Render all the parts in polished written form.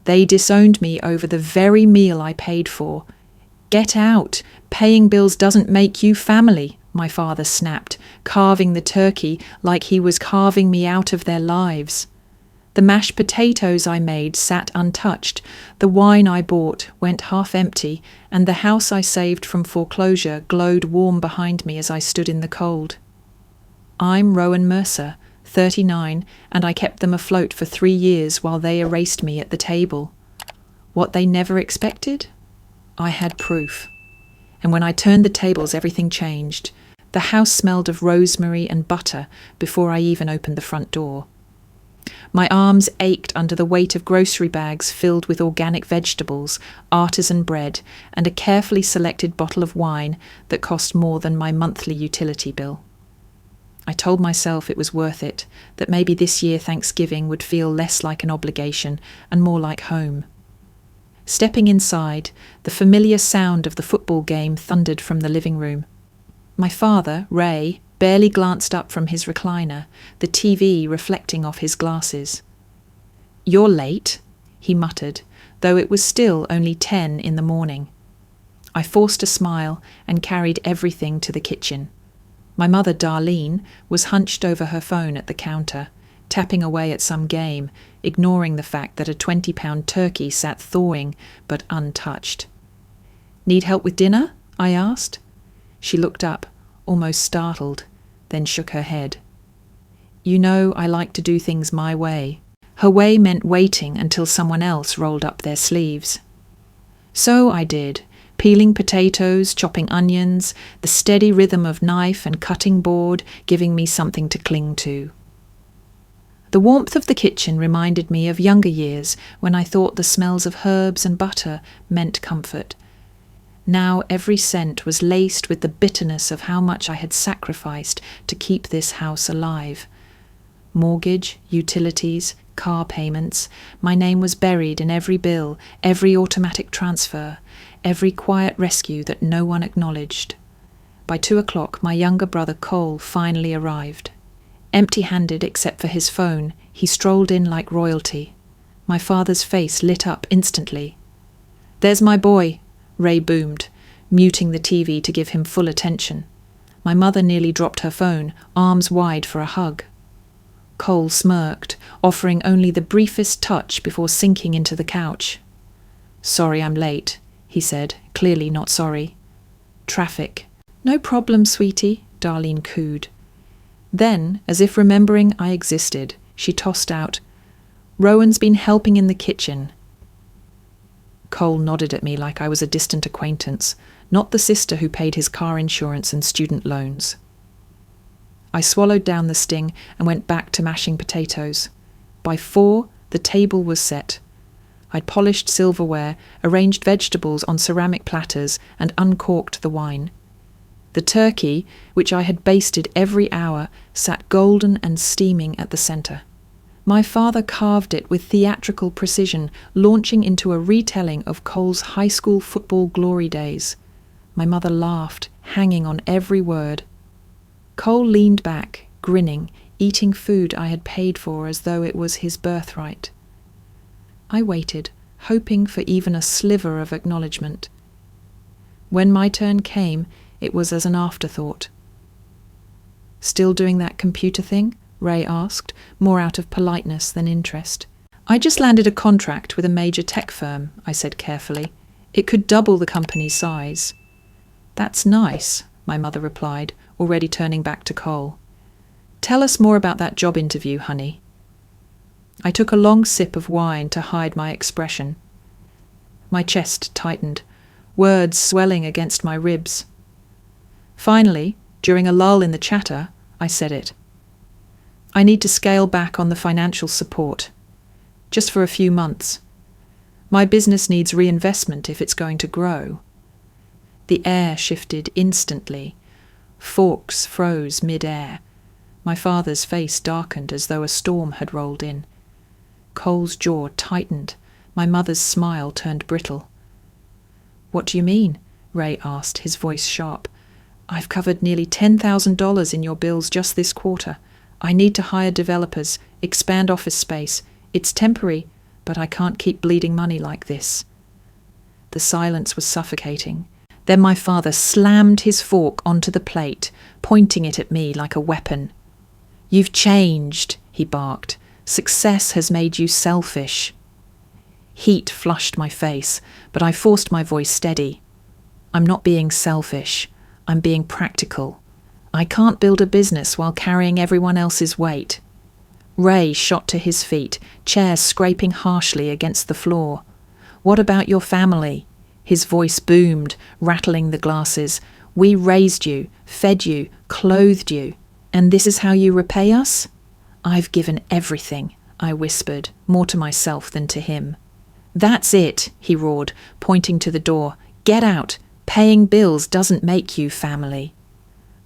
They disowned me over the very meal I paid for. Get out! Paying bills doesn't make you family, my father snapped, carving the turkey like he was carving me out of their lives. The mashed potatoes I made sat untouched, the wine I bought went half empty, and the house I saved from foreclosure glowed warm behind me as I stood in the cold. I'm Rowan Mercer, 39, and I kept them afloat for 3 years while they erased me at the table. What they never expected? I had proof. And when I turned the tables, everything changed. The house smelled of rosemary and butter before I even opened the front door. My arms ached under the weight of grocery bags filled with organic vegetables, artisan bread, and a carefully selected bottle of wine that cost more than my monthly utility bill. I told myself it was worth it, that maybe this year Thanksgiving would feel less like an obligation and more like home. Stepping inside, the familiar sound of the football game thundered from the living room. My father, Ray, barely glanced up from his recliner, the TV reflecting off his glasses. "You're late," he muttered, though it was still only 10 in the morning. I forced a smile and carried everything to the kitchen. My mother, Darlene, was hunched over her phone at the counter, tapping away at some game, ignoring the fact that a 20-pound turkey sat thawing but untouched. "Need help with dinner?" I asked. She looked up, almost startled, then shook her head. "You know I like to do things my way." Her way meant waiting until someone else rolled up their sleeves. So I did, peeling potatoes, chopping onions, the steady rhythm of knife and cutting board giving me something to cling to. The warmth of the kitchen reminded me of younger years when I thought the smells of herbs and butter meant comfort. Now every scent was laced with the bitterness of how much I had sacrificed to keep this house alive. Mortgage, utilities, car payments, my name was buried in every bill, every automatic transfer, every quiet rescue that no one acknowledged. By 2 o'clock, my younger brother Cole finally arrived. Empty-handed except for his phone, he strolled in like royalty. My father's face lit up instantly. "There's my boy," Ray boomed, muting the TV to give him full attention. My mother nearly dropped her phone, arms wide for a hug. Cole smirked, offering only the briefest touch before sinking into the couch. "Sorry I'm late," he said, clearly not sorry. "Traffic." "No problem, sweetie," Darlene cooed. Then, as if remembering I existed, she tossed out, "Rowan's been helping in the kitchen." Cole nodded at me like I was a distant acquaintance, not the sister who paid his car insurance and student loans. I swallowed down the sting and went back to mashing potatoes. By 4, the table was set. I'd polished silverware, arranged vegetables on ceramic platters, and uncorked the wine. The turkey, which I had basted every hour, sat golden and steaming at the centre. My father carved it with theatrical precision, launching into a retelling of Cole's high school football glory days. My mother laughed, hanging on every word. Cole leaned back, grinning, eating food I had paid for as though it was his birthright. I waited, hoping for even a sliver of acknowledgement. When my turn came, it was as an afterthought. "Still doing that computer thing?" Ray asked, more out of politeness than interest. "I just landed a contract with a major tech firm," I said carefully. "It could double the company's size." "That's nice," my mother replied, already turning back to Cole. "Tell us more about that job interview, honey." I took a long sip of wine to hide my expression. My chest tightened, words swelling against my ribs. Finally, during a lull in the chatter, I said it. "I need to scale back on the financial support. Just for a few months. My business needs reinvestment if it's going to grow." The air shifted instantly. Forks froze mid-air. My father's face darkened as though a storm had rolled in. Cole's jaw tightened. My mother's smile turned brittle. "What do you mean?" Ray asked, his voice sharp. "I've covered nearly $10,000 in your bills just this quarter. I need to hire developers, expand office space. It's temporary, but I can't keep bleeding money like this." The silence was suffocating. Then my father slammed his fork onto the plate, pointing it at me like a weapon. "You've changed," he barked. "Success has made you selfish." Heat flushed my face, but I forced my voice steady. "I'm not being selfish. I'm being practical. I can't build a business while carrying everyone else's weight." Ray shot to his feet, chair scraping harshly against the floor. "What about your family?" His voice boomed, rattling the glasses. "We raised you, fed you, clothed you. And this is how you repay us?" "I've given everything," I whispered, more to myself than to him. "That's it," he roared, pointing to the door. "Get out. Paying bills doesn't make you family."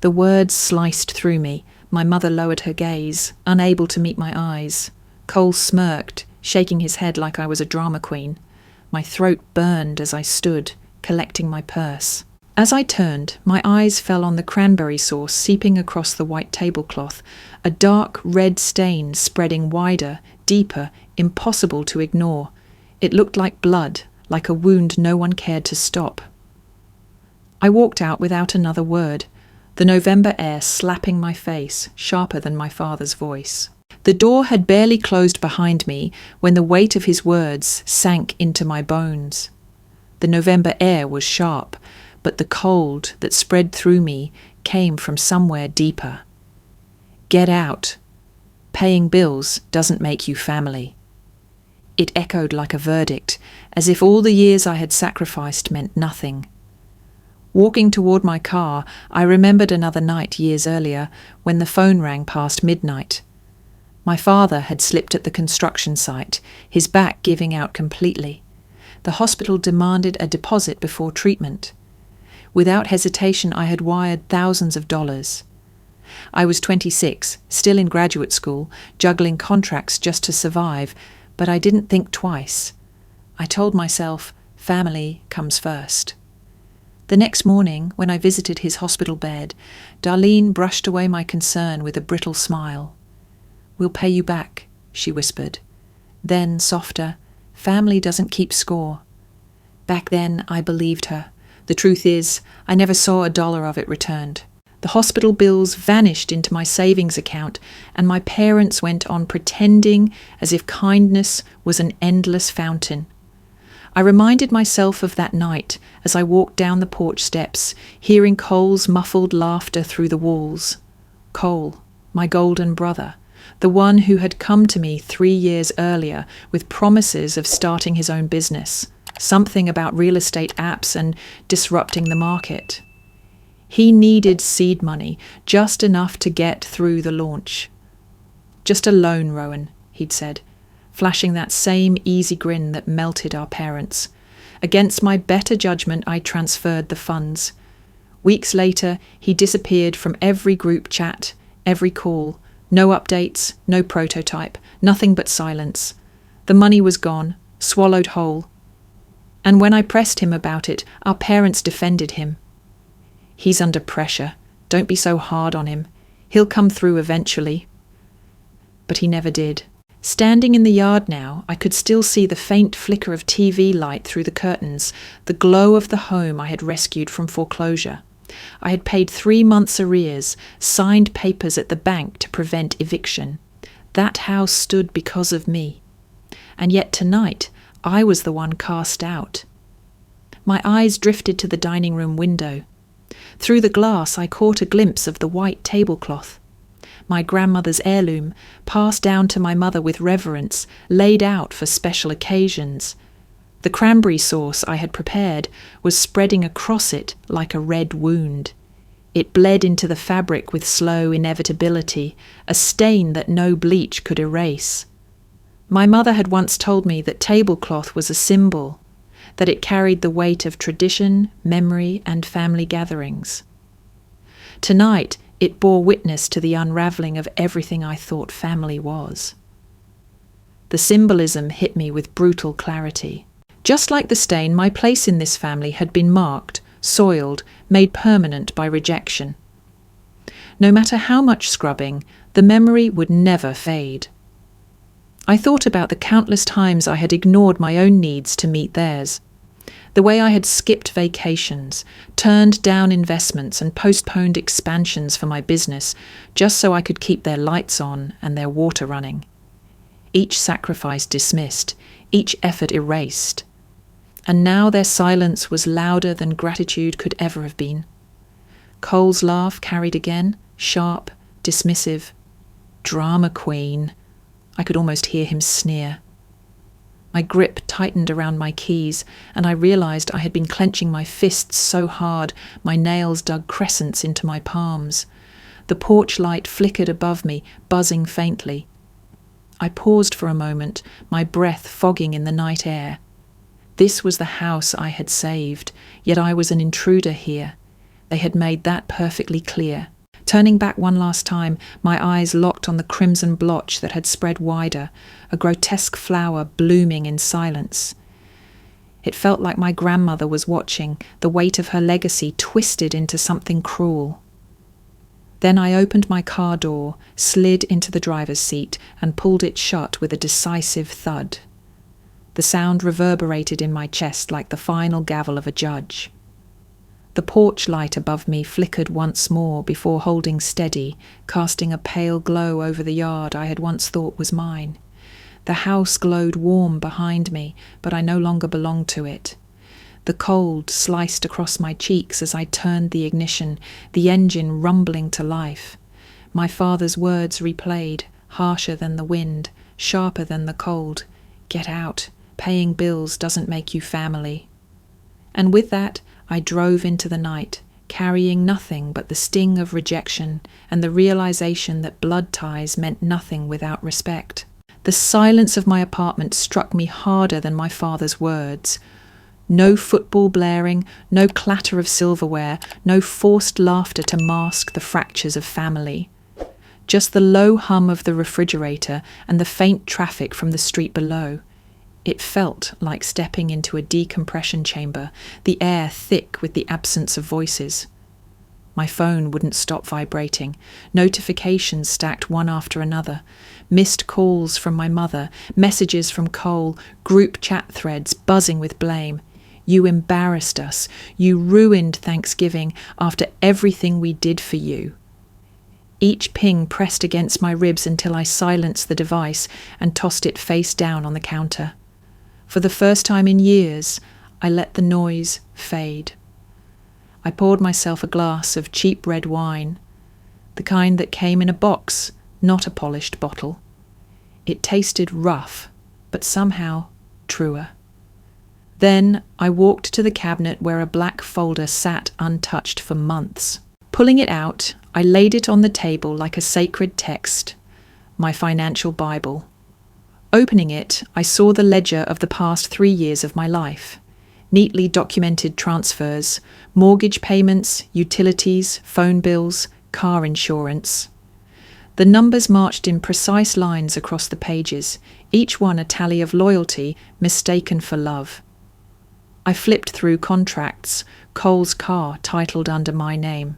The words sliced through me. My mother lowered her gaze, unable to meet my eyes. Cole smirked, shaking his head like I was a drama queen. My throat burned as I stood, collecting my purse. As I turned, my eyes fell on the cranberry sauce seeping across the white tablecloth, a dark red stain spreading wider, deeper, impossible to ignore. It looked like blood, like a wound no one cared to stop. I walked out without another word, the November air slapping my face, sharper than my father's voice. The door had barely closed behind me when the weight of his words sank into my bones. The November air was sharp, but the cold that spread through me came from somewhere deeper. Get out. Paying bills doesn't make you family. It echoed like a verdict, as if all the years I had sacrificed meant nothing. Walking toward my car, I remembered another night years earlier when the phone rang past midnight. My father had slipped at the construction site, his back giving out completely. The hospital demanded a deposit before treatment. Without hesitation, I had wired thousands of dollars. I was 26, still in graduate school, juggling contracts just to survive, but I didn't think twice. I told myself, family comes first. The next morning, when I visited his hospital bed, Darlene brushed away my concern with a brittle smile. "We'll pay you back," she whispered. Then, softer, "Family doesn't keep score." Back then, I believed her. The truth is, I never saw a dollar of it returned. The hospital bills vanished into my savings account, and my parents went on pretending as if kindness was an endless fountain. I reminded myself of that night as I walked down the porch steps, hearing Cole's muffled laughter through the walls. Cole, my golden brother, the one who had come to me 3 years earlier with promises of starting his own business, something about real estate apps and disrupting the market. He needed seed money, just enough to get through the launch. "Just a loan, Rowan," he'd said, flashing that same easy grin that melted our parents. Against my better judgment, I transferred the funds. Weeks later, he disappeared from every group chat, every call. No updates, no prototype, nothing but silence. The money was gone, swallowed whole. And when I pressed him about it, our parents defended him. "He's under pressure. Don't be so hard on him. He'll come through eventually." But he never did. Standing in the yard now, I could still see the faint flicker of TV light through the curtains, the glow of the home I had rescued from foreclosure. I had paid 3 months' arrears, signed papers at the bank to prevent eviction. That house stood because of me. And yet tonight, I was the one cast out. My eyes drifted to the dining room window. Through the glass, I caught a glimpse of the white tablecloth. My grandmother's heirloom, passed down to my mother with reverence, laid out for special occasions. The cranberry sauce I had prepared was spreading across it like a red wound. It bled into the fabric with slow inevitability, a stain that no bleach could erase. My mother had once told me that tablecloth was a symbol, that it carried the weight of tradition, memory, and family gatherings. Tonight, it bore witness to the unravelling of everything I thought family was. The symbolism hit me with brutal clarity. Just like the stain, my place in this family had been marked, soiled, made permanent by rejection. No matter how much scrubbing, the memory would never fade. I thought about the countless times I had ignored my own needs to meet theirs. The way I had skipped vacations, turned down investments and postponed expansions for my business just so I could keep their lights on and their water running. Each sacrifice dismissed, each effort erased. And now their silence was louder than gratitude could ever have been. Cole's laugh carried again, sharp, dismissive. Drama queen. I could almost hear him sneer. My grip tightened around my keys, and I realized I had been clenching my fists so hard my nails dug crescents into my palms. The porch light flickered above me, buzzing faintly. I paused for a moment, my breath fogging in the night air. This was the house I had saved, yet I was an intruder here. They had made that perfectly clear. Turning back one last time, my eyes locked on the crimson blotch that had spread wider, a grotesque flower blooming in silence. It felt like my grandmother was watching, the weight of her legacy twisted into something cruel. Then I opened my car door, slid into the driver's seat, and pulled it shut with a decisive thud. The sound reverberated in my chest like the final gavel of a judge. The porch light above me flickered once more before holding steady, casting a pale glow over the yard I had once thought was mine. The house glowed warm behind me, but I no longer belonged to it. The cold sliced across my cheeks as I turned the ignition, the engine rumbling to life. My father's words replayed, harsher than the wind, sharper than the cold. Get out. Paying bills doesn't make you family. And with that, I drove into the night, carrying nothing but the sting of rejection and the realization that blood ties meant nothing without respect. The silence of my apartment struck me harder than my father's words. No football blaring, no clatter of silverware, no forced laughter to mask the fractures of family. Just the low hum of the refrigerator and the faint traffic from the street below. It felt like stepping into a decompression chamber, the air thick with the absence of voices. My phone wouldn't stop vibrating. Notifications stacked one after another. Missed calls from my mother, messages from Cole, group chat threads buzzing with blame. You embarrassed us. You ruined Thanksgiving after everything we did for you. Each ping pressed against my ribs until I silenced the device and tossed it face down on the counter. For the first time in years, I let the noise fade. I poured myself a glass of cheap red wine, the kind that came in a box, not a polished bottle. It tasted rough, but somehow truer. Then I walked to the cabinet where a black folder sat untouched for months. Pulling it out, I laid it on the table like a sacred text, my financial Bible. Opening it, I saw the ledger of the past 3 years of my life. Neatly documented transfers, mortgage payments, utilities, phone bills, car insurance. The numbers marched in precise lines across the pages, each one a tally of loyalty mistaken for love. I flipped through contracts, Cole's car titled under my name.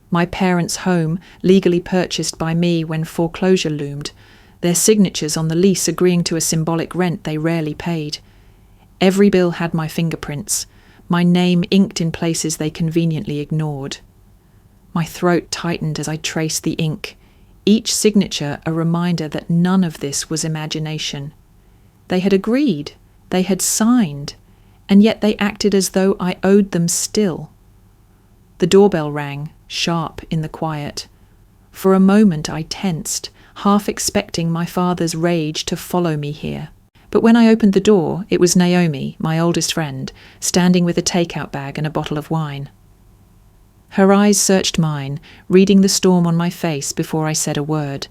My parents' home, legally purchased by me when foreclosure loomed, their signatures on the lease agreeing to a symbolic rent they rarely paid. Every bill had my fingerprints, my name inked in places they conveniently ignored. My throat tightened as I traced the ink, each signature a reminder that none of this was imagination. They had agreed, they had signed, and yet they acted as though I owed them still. The doorbell rang, sharp in the quiet. For a moment I tensed, half expecting my father's rage to follow me here. But when I opened the door, it was Naomi, my oldest friend, standing with a takeout bag and a bottle of wine. Her eyes searched mine, reading the storm on my face before I said a word.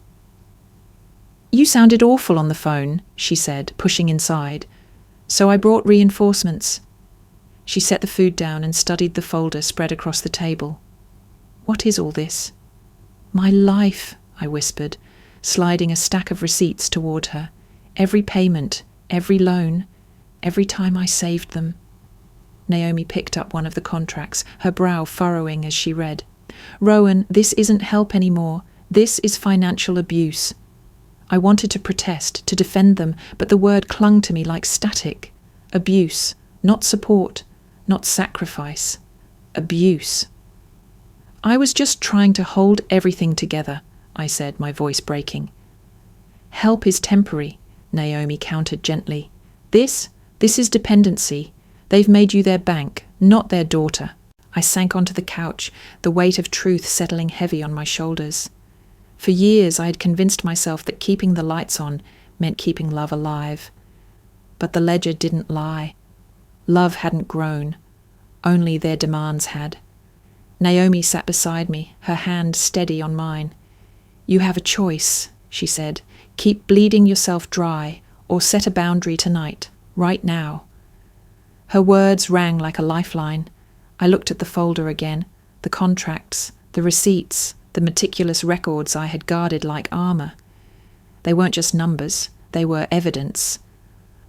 "You sounded awful on the phone," she said, pushing inside. "So I brought reinforcements." She set the food down and studied the folder spread across the table. "What is all this?" "My life," I whispered, sliding a stack of receipts toward her. "Every payment, every loan, every time I saved them." Naomi picked up one of the contracts, her brow furrowing as she read. "Rowan, this isn't help anymore. This is financial abuse." I wanted to protest, to defend them, but the word clung to me like static. Abuse, not support, not sacrifice. Abuse. I was just trying to hold everything together, I said, my voice breaking. Help is temporary, Naomi countered gently. This is dependency. They've made you their bank, not their daughter. I sank onto the couch, the weight of truth settling heavy on my shoulders. For years I had convinced myself that keeping the lights on meant keeping love alive. But the ledger didn't lie. Love hadn't grown. Only their demands had. Naomi sat beside me, her hand steady on mine. You have a choice, she said. Keep bleeding yourself dry, or set a boundary tonight, right now. Her words rang like a lifeline. I looked at the folder again, the contracts, the receipts, the meticulous records I had guarded like armour. They weren't just numbers, they were evidence.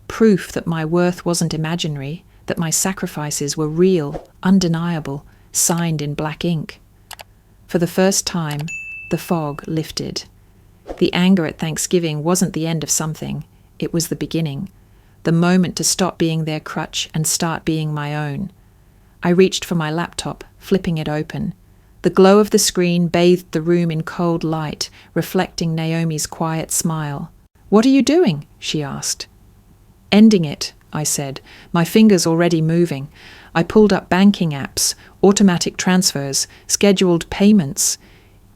Proof that my worth wasn't imaginary, that my sacrifices were real, undeniable, signed in black ink. For the first time, the fog lifted. The anger at Thanksgiving wasn't the end of something, it was the beginning. The moment to stop being their crutch and start being my own. I reached for my laptop, flipping it open. The glow of the screen bathed the room in cold light, reflecting Naomi's quiet smile. What are you doing? She asked. Ending it, I said, my fingers already moving. I pulled up banking apps, automatic transfers, scheduled payments.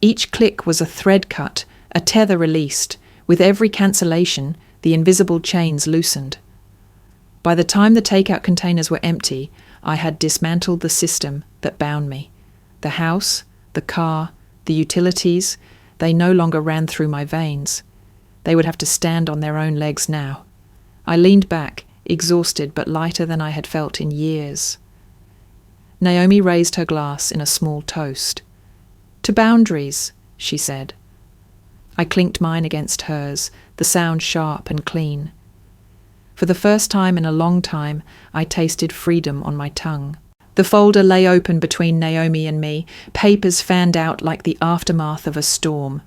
Each click was a thread cut, a tether released. With every cancellation, the invisible chains loosened. By the time the takeout containers were empty, I had dismantled the system that bound me. The house, the car, the utilities, they no longer ran through my veins. They would have to stand on their own legs now. I leaned back, exhausted but lighter than I had felt in years. Naomi raised her glass in a small toast. To boundaries, she said. I clinked mine against hers, the sound sharp and clean. For the first time in a long time, I tasted freedom on my tongue. The folder lay open between Naomi and me, papers fanned out like the aftermath of a storm.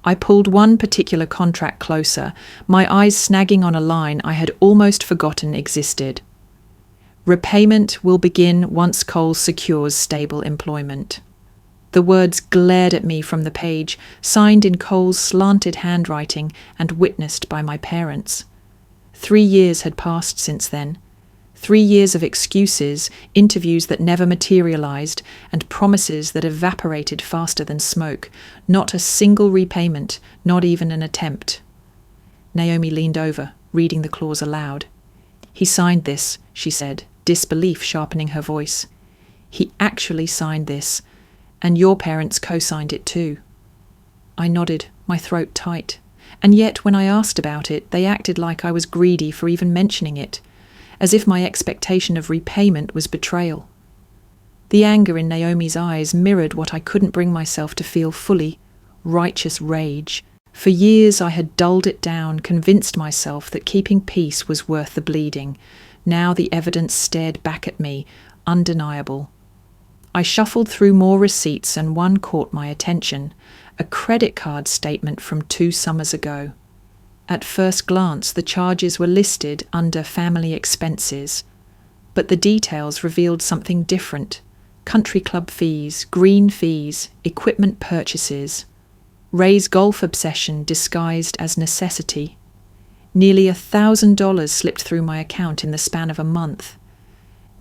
I pulled one particular contract closer, my eyes snagging on a line I had almost forgotten existed. Repayment will begin once Cole secures stable employment. The words glared at me from the page, signed in Cole's slanted handwriting and witnessed by my parents. 3 years had passed since then. 3 years of excuses, interviews that never materialized, and promises that evaporated faster than smoke. Not a single repayment, not even an attempt. Naomi leaned over, reading the clause aloud. He signed this, she said, disbelief sharpening her voice. He actually signed this, and your parents co-signed it too. I nodded, my throat tight. And yet, when I asked about it, they acted like I was greedy for even mentioning it, as if my expectation of repayment was betrayal. The anger in Naomi's eyes mirrored what I couldn't bring myself to feel fully, righteous rage. For years I had dulled it down, convinced myself that keeping peace was worth the bleeding. Now the evidence stared back at me, undeniable. I shuffled through more receipts and one caught my attention, a credit card statement from 2 summers ago. At first glance, the charges were listed under family expenses, but the details revealed something different. Country club fees, green fees, equipment purchases. Ray's golf obsession disguised as necessity. Nearly $1,000 slipped through my account in the span of a month.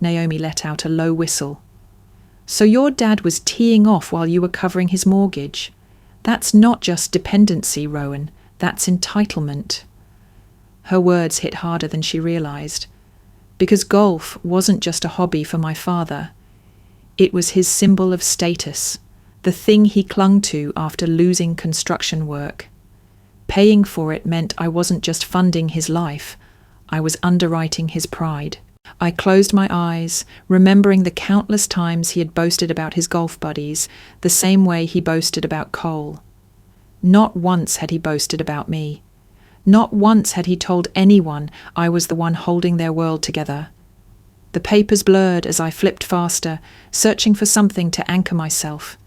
Naomi let out a low whistle. So your dad was teeing off while you were covering his mortgage. That's not just dependency, Rowan. That's entitlement. Her words hit harder than she realized. Because golf wasn't just a hobby for my father. It was his symbol of status, the thing he clung to after losing construction work. Paying for it meant I wasn't just funding his life, I was underwriting his pride. I closed my eyes, remembering the countless times he had boasted about his golf buddies, the same way he boasted about Cole. Not once had he boasted about me. Not once had he told anyone I was the one holding their world together. The papers blurred as I flipped faster, searching for something to anchor myself.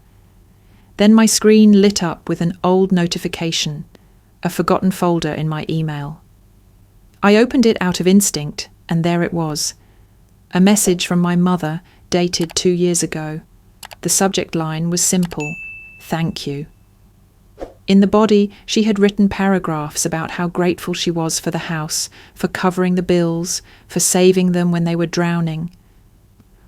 Then my screen lit up with an old notification, a forgotten folder in my email. I opened it out of instinct, and there it was. A message from my mother, dated 2 years ago. The subject line was simple: "Thank you." In the body, she had written paragraphs about how grateful she was for the house, for covering the bills, for saving them when they were drowning.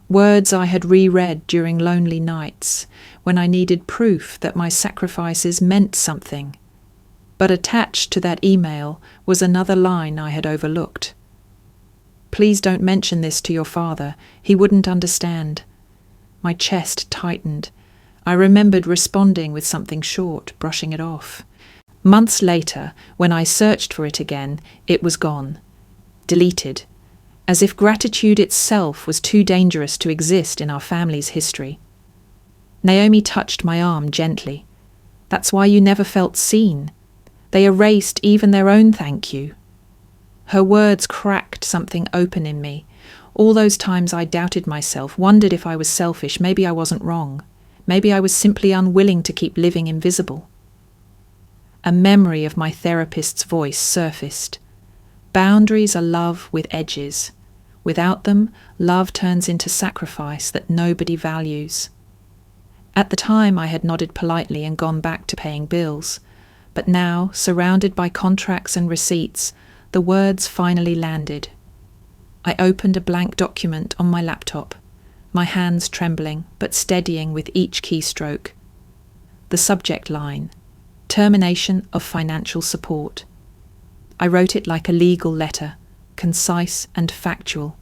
Words I had reread during lonely nights, when I needed proof that my sacrifices meant something. But attached to that email was another line I had overlooked. "Please don't mention this to your father. He wouldn't understand." My chest tightened. I remembered responding with something short, brushing it off. Months later, when I searched for it again, it was gone. Deleted. As if gratitude itself was too dangerous to exist in our family's history. Naomi touched my arm gently. "That's why you never felt seen. They erased even their own thank you." Her words cracked something open in me. All those times I doubted myself, wondered if I was selfish, maybe I wasn't wrong. Maybe I was simply unwilling to keep living invisible. A memory of my therapist's voice surfaced. Boundaries are love with edges. Without them, love turns into sacrifice that nobody values. At the time, I had nodded politely and gone back to paying bills. But now, surrounded by contracts and receipts, the words finally landed. I opened a blank document on my laptop, my hands trembling but steadying with each keystroke. The subject line: termination of financial support. I wrote it like a legal letter, concise and factual.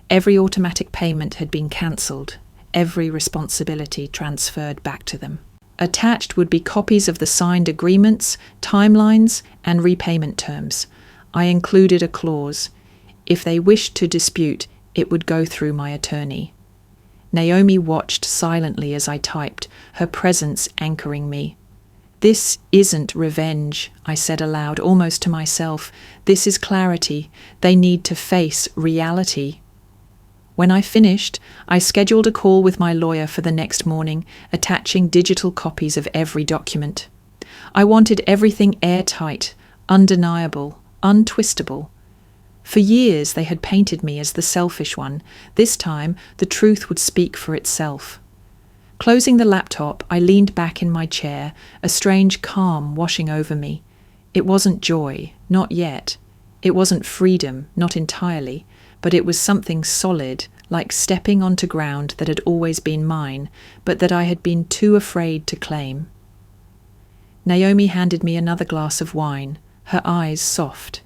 Every automatic payment had been cancelled, every responsibility transferred back to them. Attached would be copies of the signed agreements, timelines, and repayment terms. I included a clause: if they wished to dispute, it would go through my attorney. Naomi watched silently as I typed, her presence anchoring me. "This isn't revenge," I said aloud, almost to myself. "This is clarity. They need to face reality." When I finished, I scheduled a call with my lawyer for the next morning, attaching digital copies of every document. I wanted everything airtight, undeniable, untwistable. For years they had painted me as the selfish one. This time, the truth would speak for itself. Closing the laptop, I leaned back in my chair, a strange calm washing over me. It wasn't joy, not yet. It wasn't freedom, not entirely. But it was something solid, like stepping onto ground that had always been mine, but that I had been too afraid to claim. Naomi handed me another glass of wine, her eyes soft.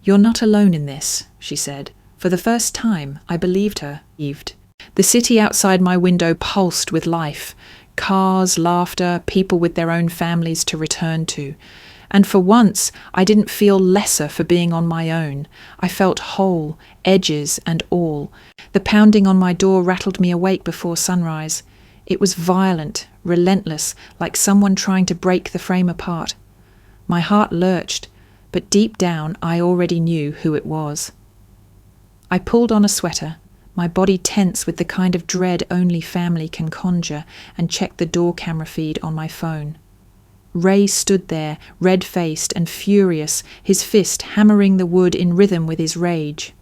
"You're not alone in this," she said. For the first time, I believed her. The city outside my window pulsed with life. Cars, laughter, people with their own families to return to. And for once, I didn't feel lesser for being on my own. I felt whole, edges and all. The pounding on my door rattled me awake before sunrise. It was violent, relentless, like someone trying to break the frame apart. My heart lurched, but deep down I already knew who it was. I pulled on a sweater, my body tense with the kind of dread only family can conjure, and checked the door camera feed on my phone. Ray stood there, red-faced and furious, his fist hammering the wood in rhythm with his rage.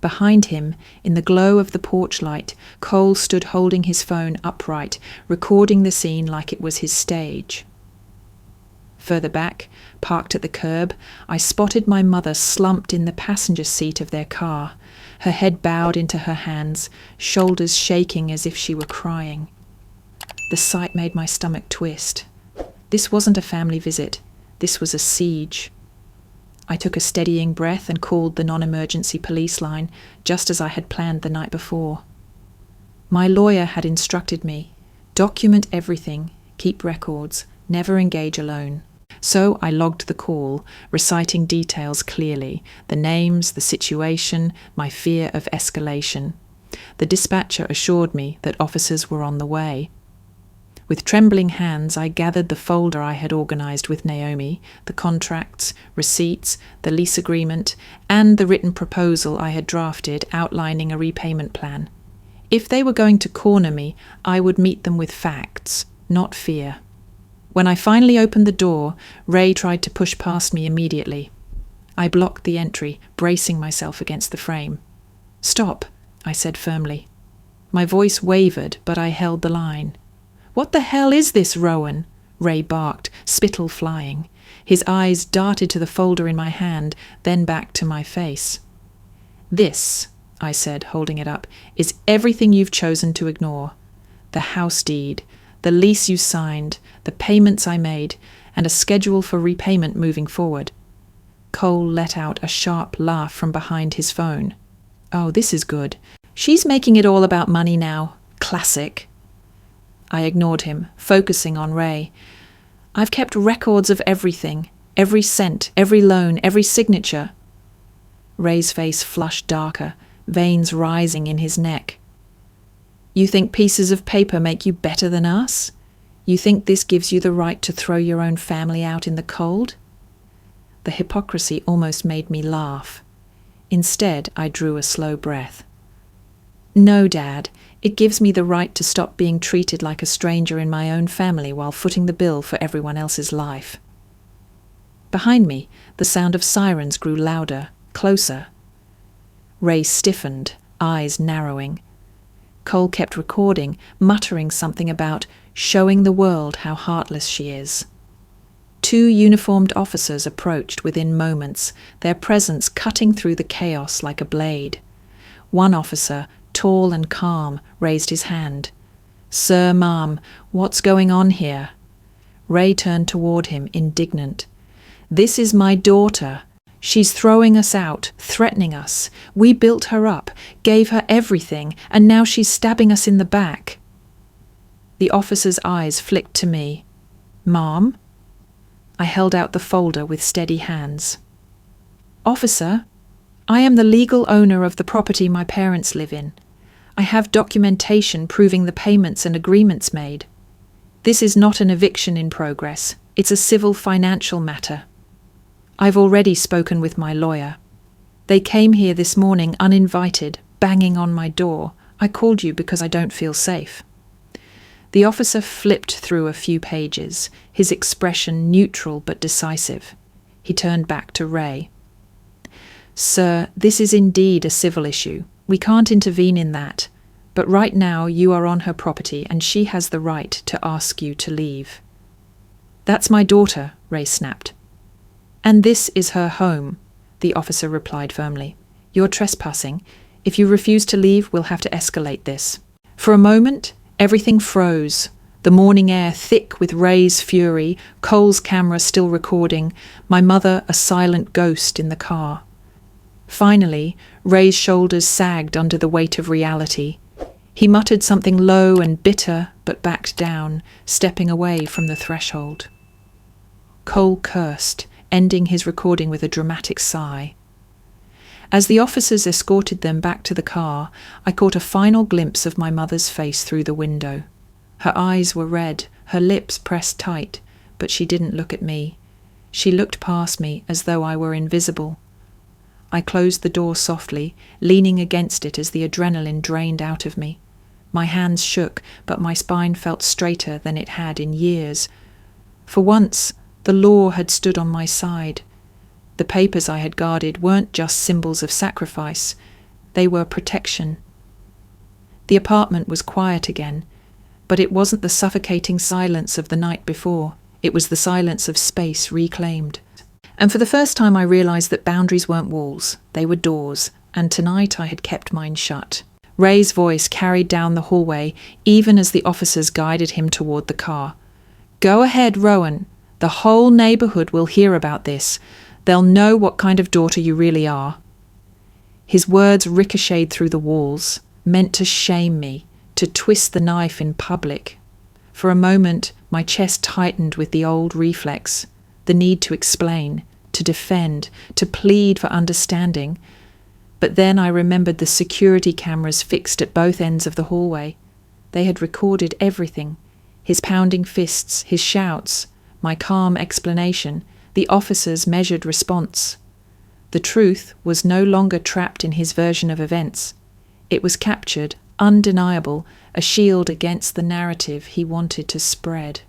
Behind him, in the glow of the porch light, Cole stood holding his phone upright, recording the scene like it was his stage. Further back, parked at the curb, I spotted my mother slumped in the passenger seat of their car, her head bowed into her hands, shoulders shaking as if she were crying. The sight made my stomach twist. This wasn't a family visit. This was a siege. I took a steadying breath and called the non-emergency police line, just as I had planned the night before. My lawyer had instructed me, document everything, keep records, never engage alone. So I logged the call, reciting details clearly, the names, the situation, my fear of escalation. The dispatcher assured me that officers were on the way. With trembling hands, I gathered the folder I had organized with Naomi, the contracts, receipts, the lease agreement, and the written proposal I had drafted outlining a repayment plan. If they were going to corner me, I would meet them with facts, not fear. When I finally opened the door, Ray tried to push past me immediately. I blocked the entry, bracing myself against the frame. "Stop," I said firmly. My voice wavered, but I held the line. "What the hell is this, Rowan?" Ray barked, spittle flying. His eyes darted to the folder in my hand, then back to my face. "This," I said, holding it up, "is everything you've chosen to ignore. The house deed, the lease you signed, the payments I made, and a schedule for repayment moving forward." Cole let out a sharp laugh from behind his phone. "Oh, this is good. She's making it all about money now. Classic." I ignored him, focusing on Ray. "I've kept records of everything. Every cent, every loan, every signature." Ray's face flushed darker, veins rising in his neck. "You think pieces of paper make you better than us? You think this gives you the right to throw your own family out in the cold?" The hypocrisy almost made me laugh. Instead, I drew a slow breath. "No, Dad, it gives me the right to stop being treated like a stranger in my own family while footing the bill for everyone else's life." Behind me, the sound of sirens grew louder, closer. Ray stiffened, eyes narrowing. Cole kept recording, muttering something about showing the world how heartless she is. 2 uniformed officers approached within moments, their presence cutting through the chaos like a blade. One officer, tall and calm, raised his hand. "Sir, ma'am, what's going on here?" Ray turned toward him, indignant. "This is my daughter. She's throwing us out, threatening us. We built her up, gave her everything, and now she's stabbing us in the back." The officer's eyes flicked to me. "Ma'am?" I held out the folder with steady hands. "Officer, I am the legal owner of the property my parents live in. I have documentation proving the payments and agreements made. This is not an eviction in progress. It's a civil financial matter. I've already spoken with my lawyer. They came here this morning uninvited, banging on my door. I called you because I don't feel safe." The officer flipped through a few pages, his expression neutral but decisive. He turned back to Ray. "Sir, this is indeed a civil issue. We can't intervene in that. But right now you are on her property and she has the right to ask you to leave." "That's my daughter," Ray snapped. "And this is her home," the officer replied firmly. "You're trespassing. If you refuse to leave, we'll have to escalate this." For a moment, everything froze, the morning air thick with Ray's fury, Cole's camera still recording, my mother a silent ghost in the car. Finally, Ray's shoulders sagged under the weight of reality. He muttered something low and bitter, but backed down, stepping away from the threshold. Cole cursed, ending his recording with a dramatic sigh. As the officers escorted them back to the car, I caught a final glimpse of my mother's face through the window. Her eyes were red, her lips pressed tight, but she didn't look at me. She looked past me as though I were invisible. I closed the door softly, leaning against it as the adrenaline drained out of me. My hands shook, but my spine felt straighter than it had in years. For once, the law had stood on my side. The papers I had guarded weren't just symbols of sacrifice. They were protection. The apartment was quiet again, but it wasn't the suffocating silence of the night before. It was the silence of space reclaimed. And for the first time I realized that boundaries weren't walls, they were doors, and tonight I had kept mine shut. Ray's voice carried down the hallway, even as the officers guided him toward the car. "Go ahead, Rowan. The whole neighborhood will hear about this. They'll know what kind of daughter you really are." His words ricocheted through the walls, meant to shame me, to twist the knife in public. For a moment, my chest tightened with the old reflex, the need to explain, to defend, to plead for understanding. But then I remembered the security cameras fixed at both ends of the hallway. They had recorded everything, his pounding fists, his shouts, my calm explanation, the officer's measured response. The truth was no longer trapped in his version of events. It was captured, undeniable, a shield against the narrative he wanted to spread.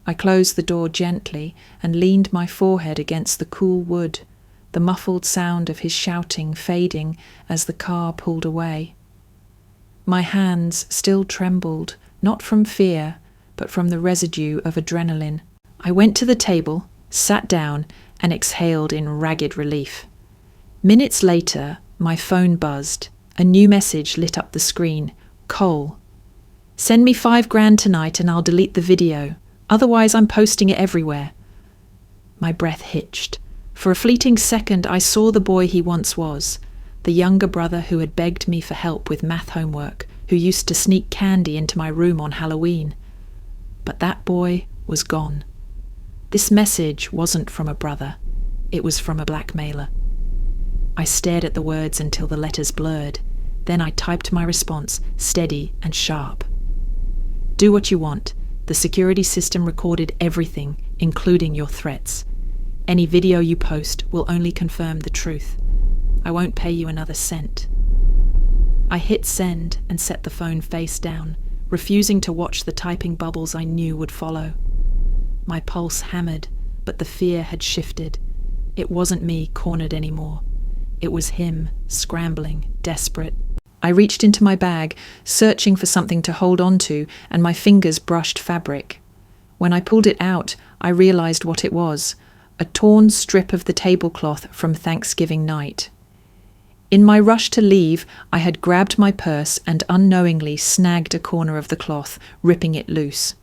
I closed the door gently and leaned my forehead against the cool wood, the muffled sound of his shouting fading as the car pulled away. My hands still trembled, not from fear, but from the residue of adrenaline. I went to the table, sat down, and exhaled in ragged relief. Minutes later, my phone buzzed. A new message lit up the screen. Cole. Send me $5,000 tonight and I'll delete the video. Otherwise, I'm posting it everywhere. My breath hitched. For a fleeting second, I saw the boy he once was, the younger brother who had begged me for help with math homework, who used to sneak candy into my room on Halloween. But that boy was gone. This message wasn't from a brother. It was from a blackmailer. I stared at the words until the letters blurred. Then I typed my response, steady and sharp. Do what you want. The security system recorded everything, including your threats. Any video you post will only confirm the truth. I won't pay you another cent. I hit send and set the phone face down, refusing to watch the typing bubbles I knew would follow. My pulse hammered, but the fear had shifted. It wasn't me cornered anymore. It was him, scrambling, desperate. I reached into my bag, searching for something to hold on to, and my fingers brushed fabric. When I pulled it out, I realized what it was, a torn strip of the tablecloth from Thanksgiving night. In my rush to leave, I had grabbed my purse and unknowingly snagged a corner of the cloth, ripping it loose.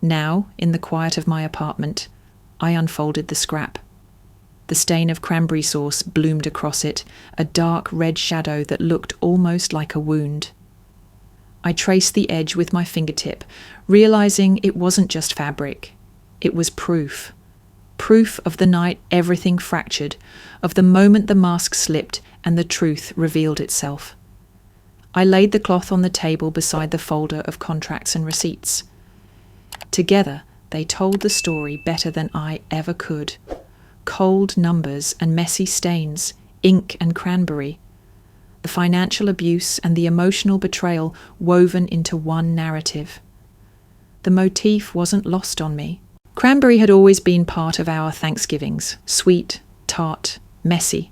Now, in the quiet of my apartment, I unfolded the scrap. The stain of cranberry sauce bloomed across it, a dark red shadow that looked almost like a wound. I traced the edge with my fingertip, realizing it wasn't just fabric. It was proof. Proof of the night everything fractured, of the moment the mask slipped and the truth revealed itself. I laid the cloth on the table beside the folder of contracts and receipts. Together, they told the story better than I ever could. Cold numbers and messy stains, ink and cranberry. The financial abuse and the emotional betrayal woven into one narrative. The motif wasn't lost on me. Cranberry had always been part of our Thanksgivings, sweet, tart, messy.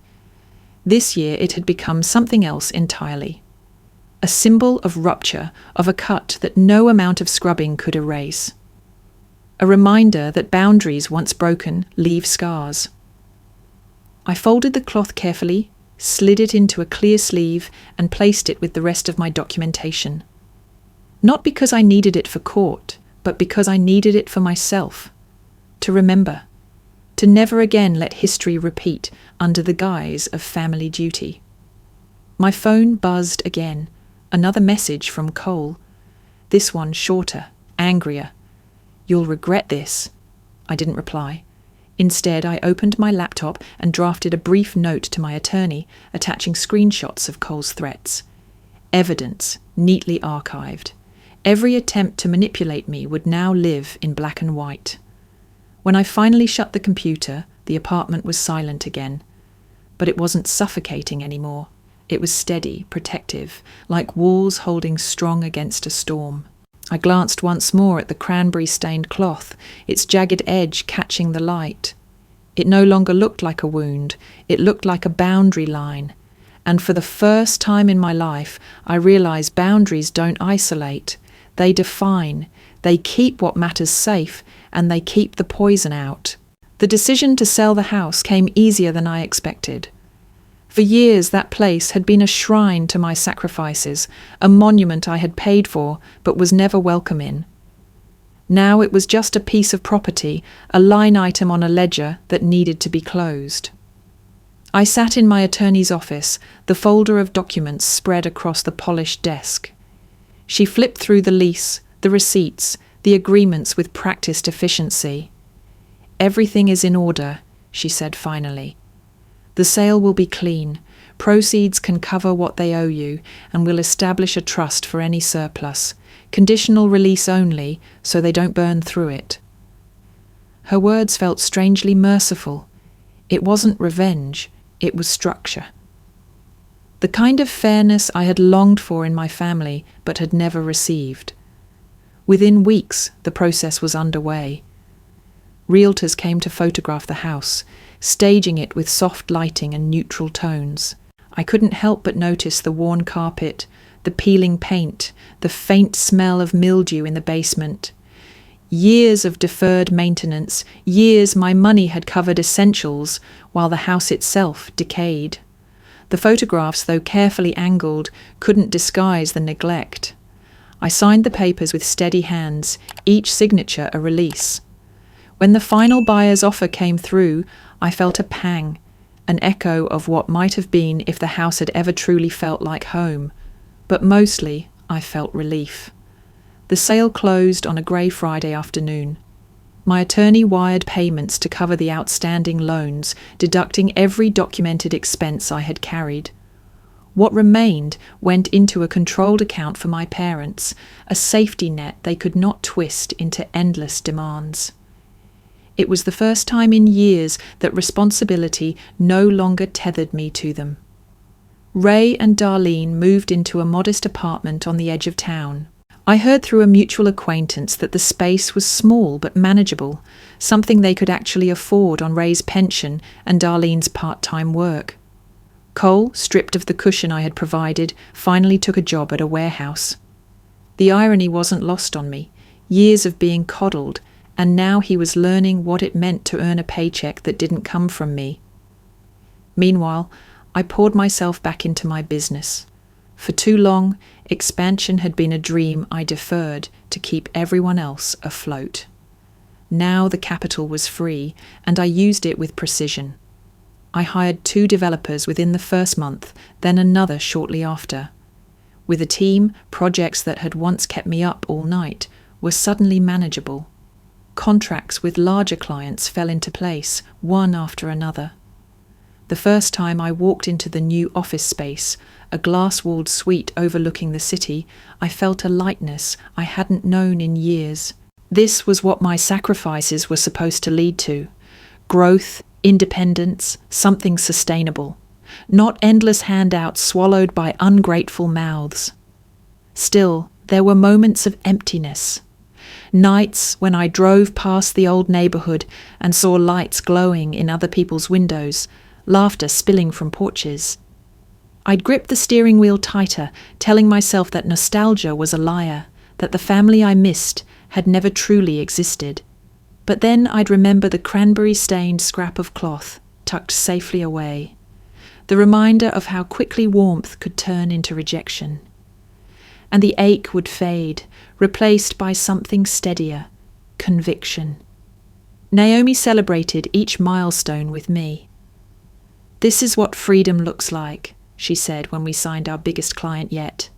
This year it had become something else entirely. A symbol of rupture, of a cut that no amount of scrubbing could erase. A reminder that boundaries once broken leave scars. I folded the cloth carefully, slid it into a clear sleeve, and placed it with the rest of my documentation. Not because I needed it for court, but because I needed it for myself. To remember. To never again let history repeat under the guise of family duty. My phone buzzed again. Another message from Cole. This one shorter, angrier. You'll regret this. I didn't reply. Instead, I opened my laptop and drafted a brief note to my attorney, attaching screenshots of Cole's threats. Evidence, neatly archived. Every attempt to manipulate me would now live in black and white. When I finally shut the computer, the apartment was silent again. But it wasn't suffocating anymore. It was steady, protective, like walls holding strong against a storm. I glanced once more at the cranberry-stained cloth, its jagged edge catching the light. It no longer looked like a wound, it looked like a boundary line. And for the first time in my life, I realized boundaries don't isolate. They define, they keep what matters safe, and they keep the poison out. The decision to sell the house came easier than I expected. For years, that place had been a shrine to my sacrifices, a monument I had paid for but was never welcome in. Now it was just a piece of property, a line item on a ledger that needed to be closed. I sat in my attorney's office, the folder of documents spread across the polished desk. She flipped through the lease, the receipts, the agreements with practiced efficiency. "Everything is in order," she said finally. "The sale will be clean. Proceeds can cover what they owe you, and we'll establish a trust for any surplus. Conditional release only, so they don't burn through it." Her words felt strangely merciful. It wasn't revenge, it was structure. The kind of fairness I had longed for in my family, but had never received. Within weeks, the process was underway. Realtors came to photograph the house, staging it with soft lighting and neutral tones. I couldn't help but notice the worn carpet, the peeling paint, the faint smell of mildew in the basement. Years of deferred maintenance, years my money had covered essentials, while the house itself decayed. The photographs, though carefully angled, couldn't disguise the neglect. I signed the papers with steady hands, each signature a release. When the final buyer's offer came through, I felt a pang, an echo of what might have been if the house had ever truly felt like home. But mostly, I felt relief. The sale closed on a grey Friday afternoon. My attorney wired payments to cover the outstanding loans, deducting every documented expense I had carried. What remained went into a controlled account for my parents, a safety net they could not twist into endless demands. It was the first time in years that responsibility no longer tethered me to them. Ray and Darlene moved into a modest apartment on the edge of town. I heard through a mutual acquaintance that the space was small but manageable, something they could actually afford on Ray's pension and Darlene's part-time work. Cole, stripped of the cushion I had provided, finally took a job at a warehouse. The irony wasn't lost on me. Years of being coddled, and now he was learning what it meant to earn a paycheck that didn't come from me. Meanwhile, I poured myself back into my business. For too long, expansion had been a dream I deferred to keep everyone else afloat. Now the capital was free, and I used it with precision. I hired 2 developers within the first month, then another shortly after. With a team, projects that had once kept me up all night were suddenly manageable. Contracts with larger clients fell into place, one after another. The first time I walked into the new office space, a glass-walled suite overlooking the city, I felt a lightness I hadn't known in years. This was what my sacrifices were supposed to lead to. Growth, independence, something sustainable. Not endless handouts swallowed by ungrateful mouths. Still, there were moments of emptiness. Nights when I drove past the old neighbourhood and saw lights glowing in other people's windows, laughter spilling from porches. I'd grip the steering wheel tighter, telling myself that nostalgia was a liar, that the family I missed had never truly existed. But then I'd remember the cranberry-stained scrap of cloth tucked safely away, the reminder of how quickly warmth could turn into rejection. And the ache would fade, replaced by something steadier, conviction. Naomi celebrated each milestone with me. "This is what freedom looks like," she said when we signed our biggest client yet.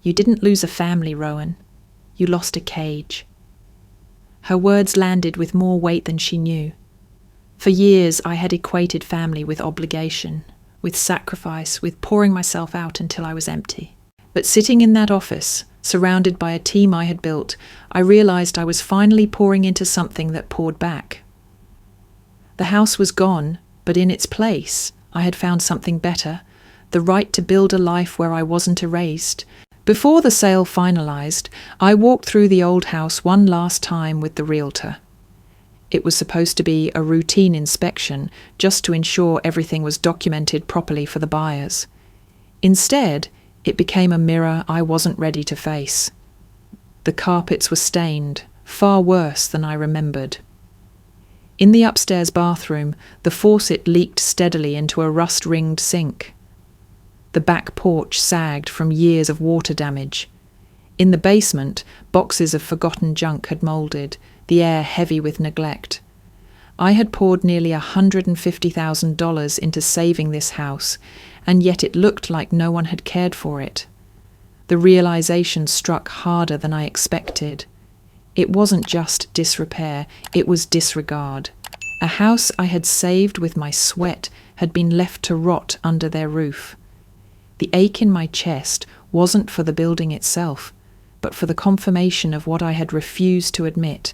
"You didn't lose a family, Rowan. You lost a cage." Her words landed with more weight than she knew. For years I had equated family with obligation, with sacrifice, with pouring myself out until I was empty. But sitting in that office, surrounded by a team I had built, I realized I was finally pouring into something that poured back. The house was gone, but in its place, I had found something better, the right to build a life where I wasn't erased. Before the sale finalized, I walked through the old house one last time with the realtor. It was supposed to be a routine inspection, just to ensure everything was documented properly for the buyers. Instead, it became a mirror I wasn't ready to face. The carpets were stained, far worse than I remembered. In the upstairs bathroom, the faucet leaked steadily into a rust-ringed sink. The back porch sagged from years of water damage. In the basement, boxes of forgotten junk had moulded, the air heavy with neglect. I had poured nearly $150,000 into saving this house, and yet it looked like no one had cared for it. The realization struck harder than I expected. It wasn't just disrepair, it was disregard. A house I had saved with my sweat had been left to rot under their roof. The ache in my chest wasn't for the building itself, but for the confirmation of what I had refused to admit.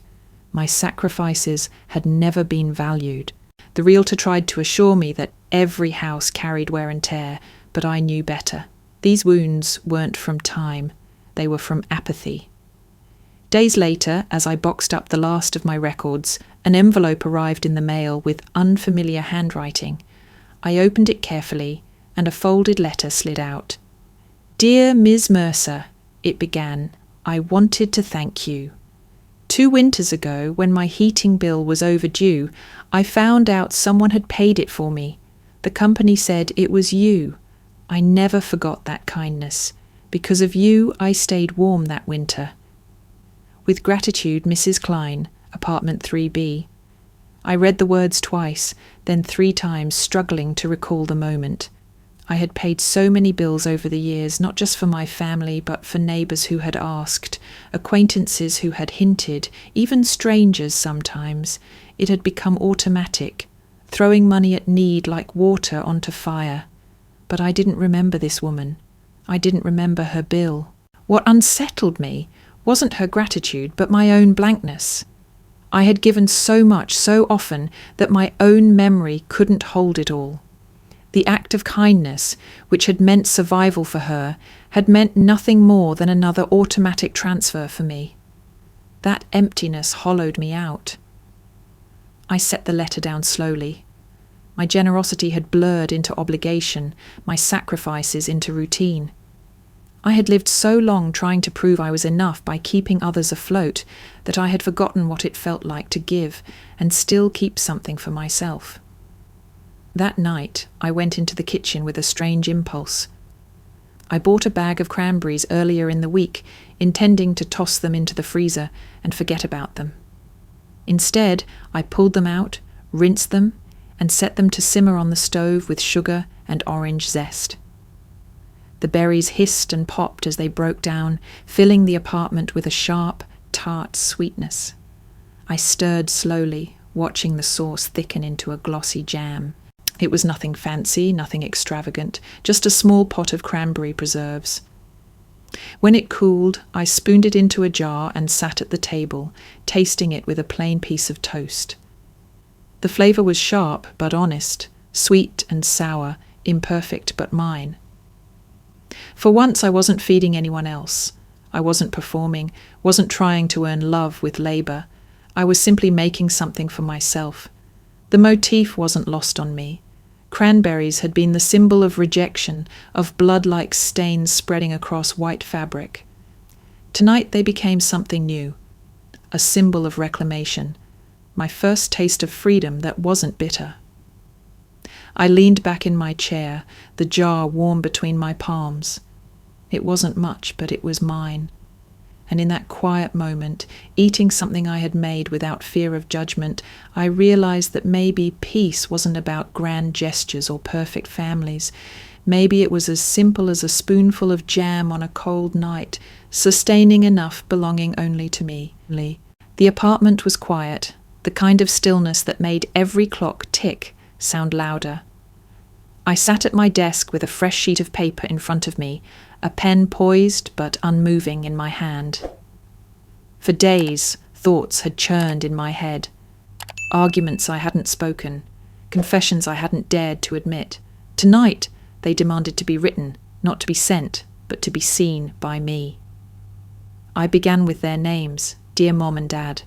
My sacrifices had never been valued. The realtor tried to assure me that every house carried wear and tear, but I knew better. These wounds weren't from time, they were from apathy. Days later, as I boxed up the last of my records, an envelope arrived in the mail with unfamiliar handwriting. I opened it carefully, and a folded letter slid out. "Dear Ms. Mercer," it began, "I wanted to thank you. 2 winters ago, when my heating bill was overdue, I found out someone had paid it for me. The company said it was you. I never forgot that kindness. Because of you, I stayed warm that winter. With gratitude, Mrs. Klein, apartment 3B. I read the words twice, then 3 times, struggling to recall the moment. I had paid so many bills over the years, not just for my family, but for neighbours who had asked, acquaintances who had hinted, even strangers sometimes. It had become automatic, throwing money at need like water onto fire. But I didn't remember this woman. I didn't remember her bill. What unsettled me wasn't her gratitude, but my own blankness. I had given so much, so often, that my own memory couldn't hold it all. The act of kindness, which had meant survival for her, had meant nothing more than another automatic transfer for me. That emptiness hollowed me out. I set the letter down slowly. My generosity had blurred into obligation, my sacrifices into routine. I had lived so long trying to prove I was enough by keeping others afloat that I had forgotten what it felt like to give and still keep something for myself. That night, I went into the kitchen with a strange impulse. I bought a bag of cranberries earlier in the week, intending to toss them into the freezer and forget about them. Instead, I pulled them out, rinsed them, and set them to simmer on the stove with sugar and orange zest. The berries hissed and popped as they broke down, filling the apartment with a sharp, tart sweetness. I stirred slowly, watching the sauce thicken into a glossy jam. It was nothing fancy, nothing extravagant, just a small pot of cranberry preserves. When it cooled, I spooned it into a jar and sat at the table, tasting it with a plain piece of toast. The flavour was sharp but honest, sweet and sour, imperfect but mine. For once I wasn't feeding anyone else. I wasn't performing, wasn't trying to earn love with labour. I was simply making something for myself. The motif wasn't lost on me. Cranberries had been the symbol of rejection, of blood-like stains spreading across white fabric. Tonight they became something new, a symbol of reclamation, my first taste of freedom that wasn't bitter. I leaned back in my chair, the jar warm between my palms. It wasn't much, but it was mine. And in that quiet moment, eating something I had made without fear of judgment, I realized that maybe peace wasn't about grand gestures or perfect families. Maybe it was as simple as a spoonful of jam on a cold night, sustaining enough belonging only to me. The apartment was quiet, the kind of stillness that made every clock tick sound louder. I sat at my desk with a fresh sheet of paper in front of me, a pen poised but unmoving in my hand. For days, thoughts had churned in my head. Arguments I hadn't spoken, confessions I hadn't dared to admit. Tonight, they demanded to be written, not to be sent, but to be seen by me. I began with their names, Dear Mom and Dad.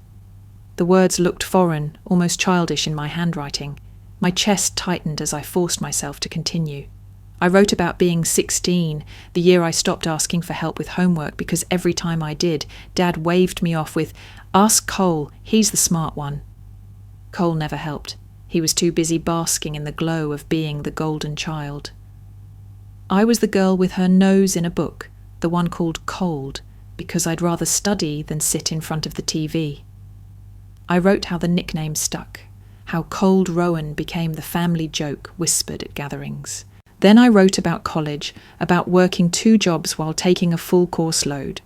The words looked foreign, almost childish in my handwriting. My chest tightened as I forced myself to continue. I wrote about being 16, the year I stopped asking for help with homework because every time I did, Dad waved me off with, "Ask Cole, he's the smart one." Cole never helped. He was too busy basking in the glow of being the golden child. I was the girl with her nose in a book, the one called Cold, because I'd rather study than sit in front of the TV. I wrote how the nickname stuck, how Cold Rowan became the family joke whispered at gatherings. Then I wrote about college, about working 2 jobs while taking a full course load.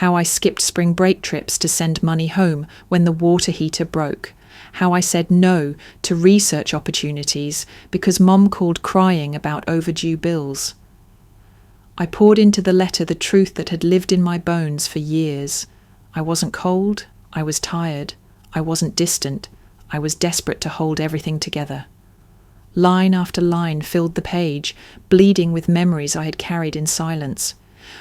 How I skipped spring break trips to send money home when the water heater broke. How I said no to research opportunities because Mom called crying about overdue bills. I poured into the letter the truth that had lived in my bones for years. I wasn't cold, I was tired, I wasn't distant, I was desperate to hold everything together. Line after line filled the page, bleeding with memories I had carried in silence.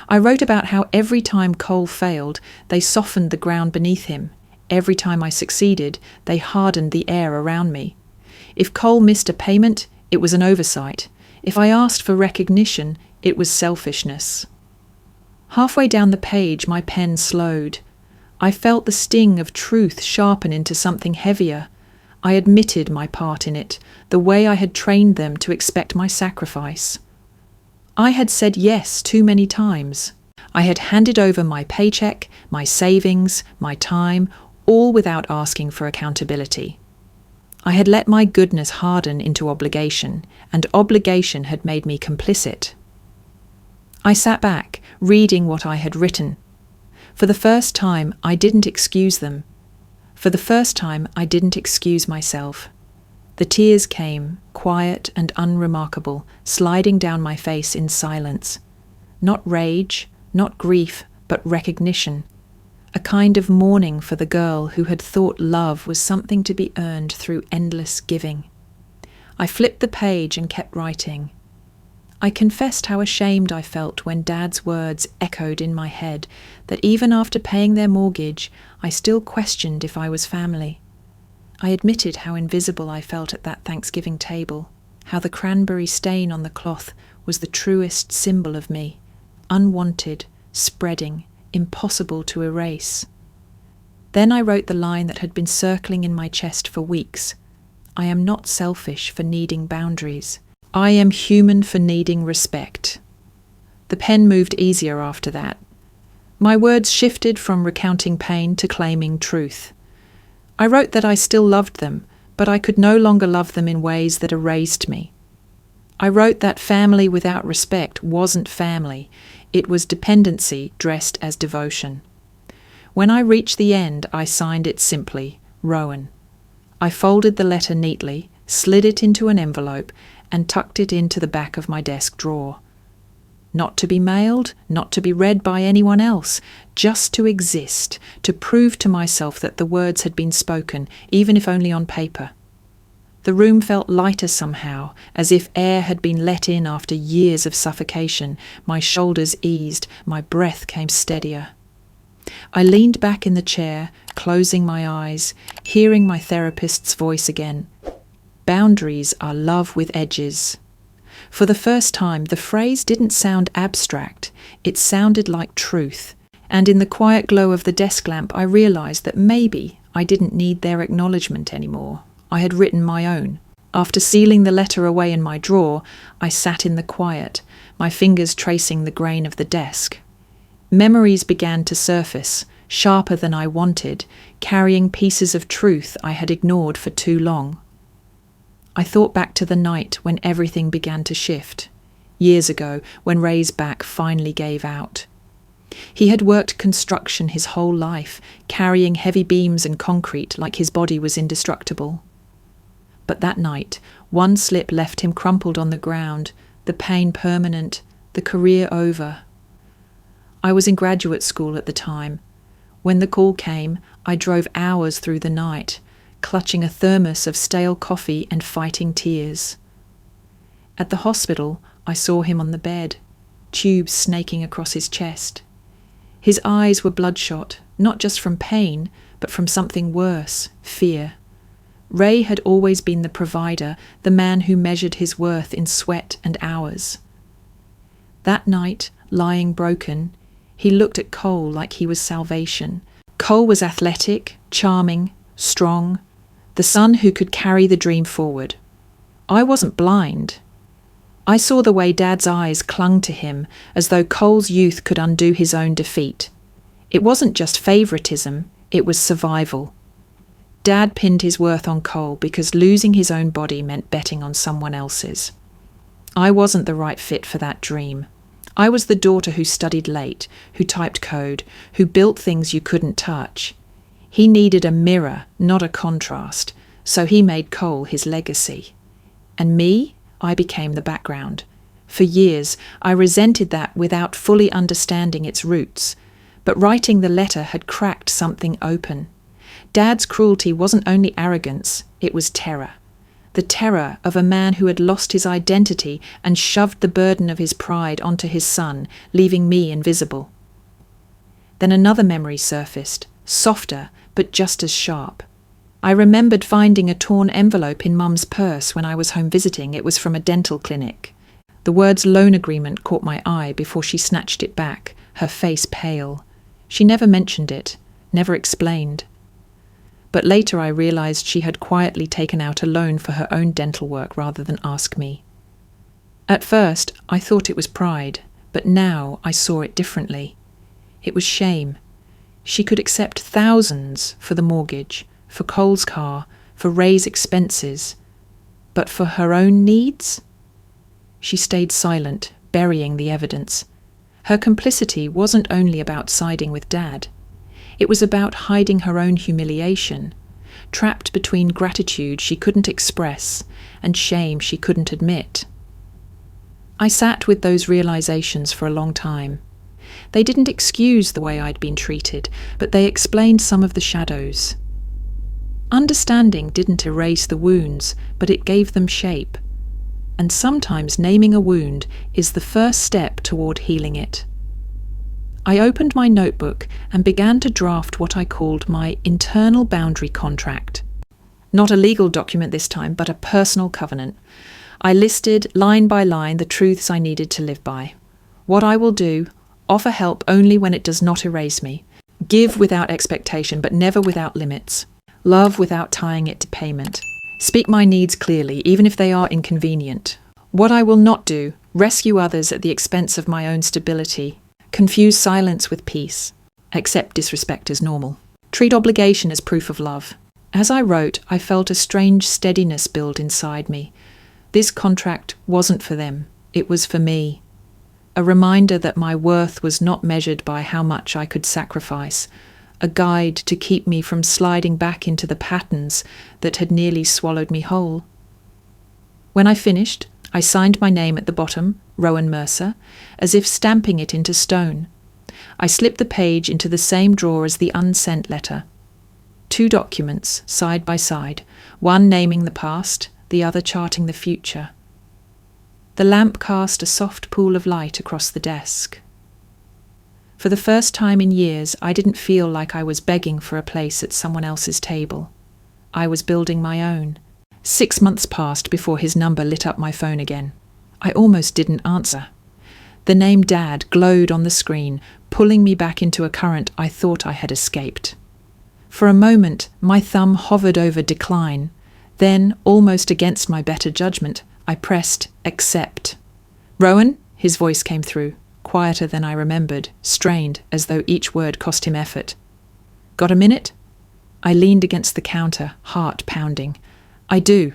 I wrote about how every time Cole failed, they softened the ground beneath him. Every time I succeeded, they hardened the air around me. If Cole missed a payment, it was an oversight. If I asked for recognition, it was selfishness. Halfway down the page, my pen slowed. I felt the sting of truth sharpen into something heavier. I admitted my part in it, the way I had trained them to expect my sacrifice. I had said yes too many times. I had handed over my paycheck, my savings, my time, all without asking for accountability. I had let my goodness harden into obligation, and obligation had made me complicit. I sat back, reading what I had written. For the first time, I didn't excuse them. For the first time, I didn't excuse myself. The tears came, quiet and unremarkable, sliding down my face in silence. Not rage, not grief, but recognition. A kind of mourning for the girl who had thought love was something to be earned through endless giving. I flipped the page and kept writing. I confessed how ashamed I felt when Dad's words echoed in my head, that even after paying their mortgage, I still questioned if I was family. I admitted how invisible I felt at that Thanksgiving table, how the cranberry stain on the cloth was the truest symbol of me, unwanted, spreading, impossible to erase. Then I wrote the line that had been circling in my chest for weeks. I am not selfish for needing boundaries. I am human for needing respect. The pen moved easier after that. My words shifted from recounting pain to claiming truth. I wrote that I still loved them, but I could no longer love them in ways that erased me. I wrote that family without respect wasn't family. It was dependency dressed as devotion. When I reached the end, I signed it simply, Rowan. I folded the letter neatly, slid it into an envelope, and tucked it into the back of my desk drawer. Not to be mailed, not to be read by anyone else, just to exist, to prove to myself that the words had been spoken, even if only on paper. The room felt lighter somehow, as if air had been let in after years of suffocation. My shoulders eased, my breath came steadier. I leaned back in the chair, closing my eyes, hearing my therapist's voice again. Boundaries are love with edges. For the first time, the phrase didn't sound abstract. It sounded like truth. And in the quiet glow of the desk lamp, I realized that maybe I didn't need their acknowledgement anymore. I had written my own. After sealing the letter away in my drawer, I sat in the quiet, my fingers tracing the grain of the desk. Memories began to surface, sharper than I wanted, carrying pieces of truth I had ignored for too long. I thought back to the night when everything began to shift. Years ago, when Ray's back finally gave out. He had worked construction his whole life, carrying heavy beams and concrete like his body was indestructible. But that night, one slip left him crumpled on the ground, the pain permanent, the career over. I was in graduate school at the time. When the call came, I drove hours through the night, clutching a thermos of stale coffee and fighting tears. At the hospital, I saw him on the bed, tubes snaking across his chest. His eyes were bloodshot, not just from pain, but from something worse, fear. Ray had always been the provider, the man who measured his worth in sweat and hours. That night, lying broken, he looked at Cole like he was salvation. Cole was athletic, charming, strong, the son who could carry the dream forward. I wasn't blind. I saw the way Dad's eyes clung to him, as though Cole's youth could undo his own defeat. It wasn't just favoritism, it was survival. Dad pinned his worth on Cole because losing his own body meant betting on someone else's. I wasn't the right fit for that dream. I was the daughter who studied late, who typed code, who built things you couldn't touch. He needed a mirror, not a contrast, so he made Cole his legacy. And me, I became the background. For years, I resented that without fully understanding its roots. But writing the letter had cracked something open. Dad's cruelty wasn't only arrogance, it was terror. the terror of a man who had lost his identity and shoved the burden of his pride onto his son, leaving me invisible. Then another memory surfaced, softer but just as sharp. I remembered finding a torn envelope in Mum's purse when I was home visiting. It was from a dental clinic. The words loan agreement caught my eye before she snatched it back, her face pale. She never mentioned it, never explained. But later I realized she had quietly taken out a loan for her own dental work rather than ask me. At first, I thought it was pride, but now I saw it differently. It was shame. She could accept thousands for the mortgage, for Cole's car, for Ray's expenses. But for her own needs? She stayed silent, burying the evidence. Her complicity wasn't only about siding with Dad. It was about hiding her own humiliation, trapped between gratitude she couldn't express and shame she couldn't admit. I sat with those realizations for a long time. They didn't excuse the way I'd been treated, but they explained some of the shadows. Understanding didn't erase the wounds, but it gave them shape. And sometimes naming a wound is the first step toward healing it. I opened my notebook and began to draft what I called my internal boundary contract. Not a legal document this time, but a personal covenant. I listed line by line the truths I needed to live by. What I will do: offer help only when it does not erase me. Give without expectation, but never without limits. Love without tying it to payment. Speak my needs clearly, even if they are inconvenient. What I will not do: rescue others at the expense of my own stability. Confuse silence with peace. Accept disrespect as normal. Treat obligation as proof of love. As I wrote, I felt a strange steadiness build inside me. This contract wasn't for them. It was for me. A reminder that my worth was not measured by how much I could sacrifice. A guide to keep me from sliding back into the patterns that had nearly swallowed me whole. When I finished, I signed my name at the bottom, Rowan Mercer, as if stamping it into stone. I slipped the page into the same drawer as the unsent letter. 2 documents, side by side, one naming the past, the other charting the future. The lamp cast a soft pool of light across the desk. For the first time in years, I didn't feel like I was begging for a place at someone else's table. I was building my own. 6 months passed before his number lit up my phone again. I almost didn't answer. The name Dad glowed on the screen, pulling me back into a current I thought I had escaped. For a moment, my thumb hovered over decline. Then, almost against my better judgment, I pressed accept. "Rowan?" His voice came through, quieter than I remembered, strained as though each word cost him effort. "Got a minute?" I leaned against the counter, heart pounding. "I do."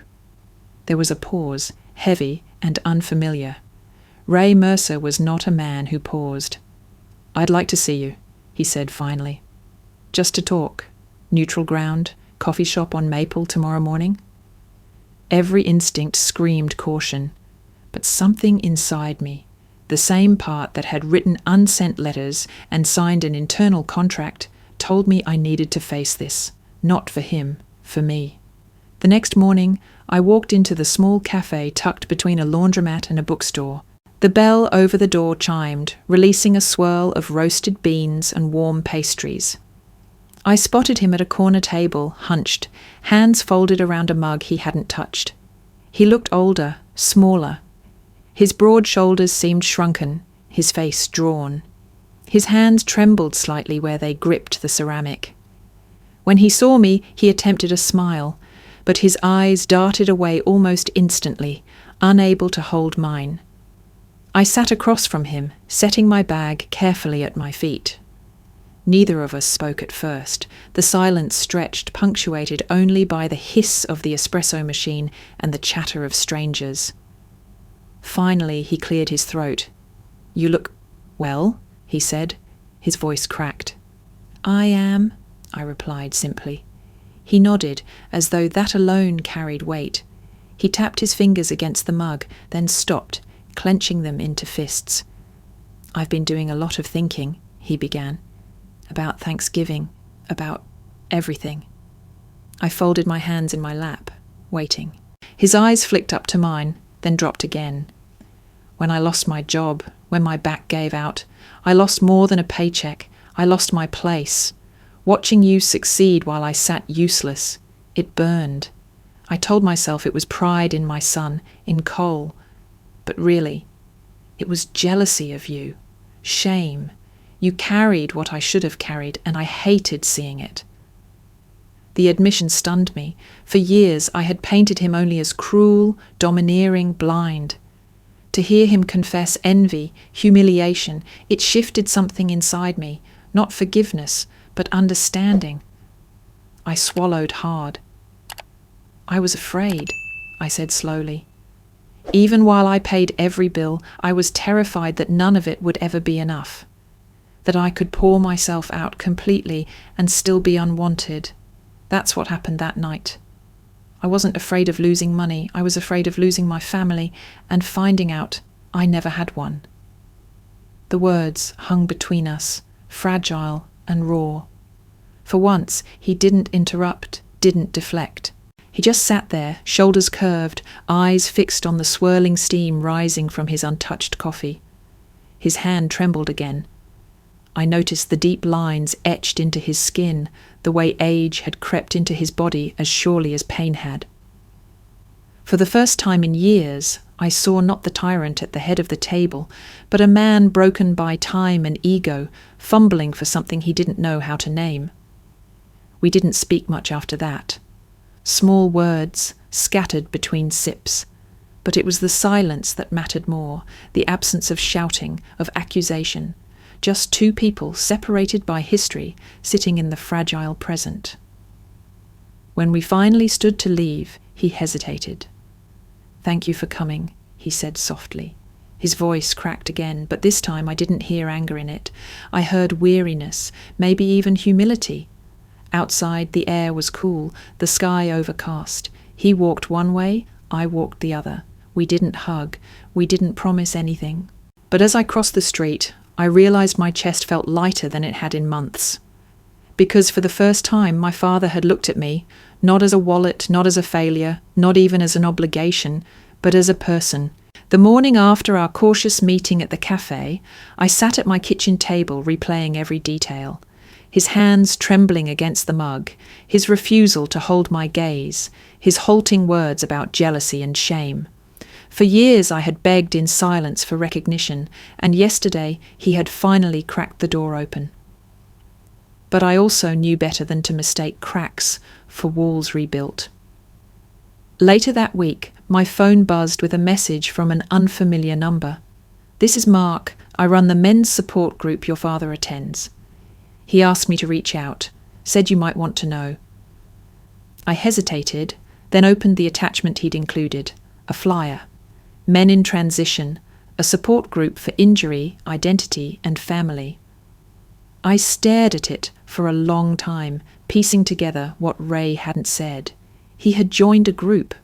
There was a pause, heavy and unfamiliar. Ray Mercer was not a man who paused. "I'd like to see you," he said finally. "Just to talk. Neutral ground, coffee shop on Maple tomorrow morning." Every instinct screamed caution, but something inside me, the same part that had written unsent letters and signed an internal contract, told me I needed to face this, not for him, for me. The next morning, I walked into the small cafe tucked between a laundromat and a bookstore. The bell over the door chimed, releasing a swirl of roasted beans and warm pastries. I spotted him at a corner table, hunched, hands folded around a mug he hadn't touched. He looked older, smaller. His broad shoulders seemed shrunken, his face drawn. His hands trembled slightly where they gripped the ceramic. When he saw me, he attempted a smile, but his eyes darted away almost instantly, unable to hold mine. I sat across from him, setting my bag carefully at my feet. Neither of us spoke at first. The silence stretched, punctuated only by the hiss of the espresso machine and the chatter of strangers. Finally, he cleared his throat. "You look well," he said. His voice cracked. "I am," I replied simply. He nodded, as though that alone carried weight. He tapped his fingers against the mug, then stopped, clenching them into fists. "I've been doing a lot of thinking," he began. "About Thanksgiving, about everything." I folded my hands in my lap, waiting. His eyes flicked up to mine, then dropped again. When I lost my job, when my back gave out, I lost more than a paycheck. I lost my place. Watching you succeed while I sat useless, it burned. I told myself it was pride in my son, in Cole. But really, it was jealousy of you, shame. You carried what I should have carried, and I hated seeing it. The admission stunned me. For years I had painted him only as cruel, domineering, blind. To hear him confess envy, humiliation, it shifted something inside me, not forgiveness, but understanding. I swallowed hard. I was afraid, I said slowly. Even while I paid every bill, I was terrified that none of it would ever be enough, that I could pour myself out completely and still be unwanted. That's what happened that night. I wasn't afraid of losing money. I was afraid of losing my family and finding out I never had one. The words hung between us, fragile and raw. For once, he didn't interrupt, didn't deflect. He just sat there, shoulders curved, eyes fixed on the swirling steam rising from his untouched coffee. His hand trembled again. I noticed the deep lines etched into his skin, the way age had crept into his body as surely as pain had. For the first time in years, I saw not the tyrant at the head of the table, but a man broken by time and ego, fumbling for something he didn't know how to name. We didn't speak much after that. Small words, scattered between sips. But it was the silence that mattered more, the absence of shouting, of accusation. Just two people separated by history, sitting in the fragile present. When we finally stood to leave, he hesitated. "Thank you for coming," he said softly. His voice cracked again, but this time I didn't hear anger in it. I heard weariness, maybe even humility. Outside the air was cool, the sky overcast. He walked one way, I walked the other. We didn't hug, we didn't promise anything. But as I crossed the street, I realized my chest felt lighter than it had in months. Because for the first time, my father had looked at me, not as a wallet, not as a failure, not even as an obligation, but as a person. The morning after our cautious meeting at the cafe, I sat at my kitchen table replaying every detail. His hands trembling against the mug, his refusal to hold my gaze, his halting words about jealousy and shame. For years I had begged in silence for recognition, and yesterday he had finally cracked the door open. But I also knew better than to mistake cracks for walls rebuilt. Later that week, my phone buzzed with a message from an unfamiliar number. "This is Mark. I run the men's support group your father attends." He asked me to reach out, said you might want to know. I hesitated, then opened the attachment he'd included, a flyer. Men in Transition, a support group for injury, identity, and family. I stared at it for a long time, piecing together what Ray hadn't said. He had joined a group.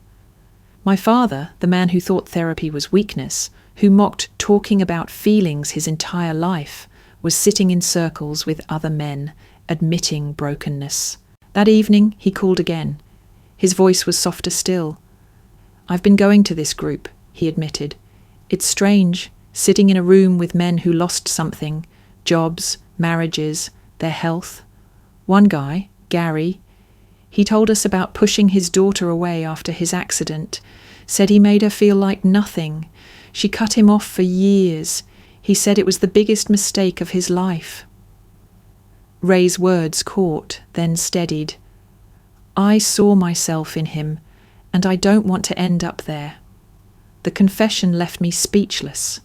My father, the man who thought therapy was weakness, who mocked talking about feelings his entire life, was sitting in circles with other men, admitting brokenness. That evening, he called again. His voice was softer still. "I've been going to this group," he admitted. "It's strange, sitting in a room with men who lost something, jobs, marriages, their health. One guy, Gary, he told us about pushing his daughter away after his accident, said he made her feel like nothing. She cut him off for years. He said it was the biggest mistake of his life." Ray's words caught, then steadied. I saw myself in him, and I don't want to end up there. The confession left me speechless.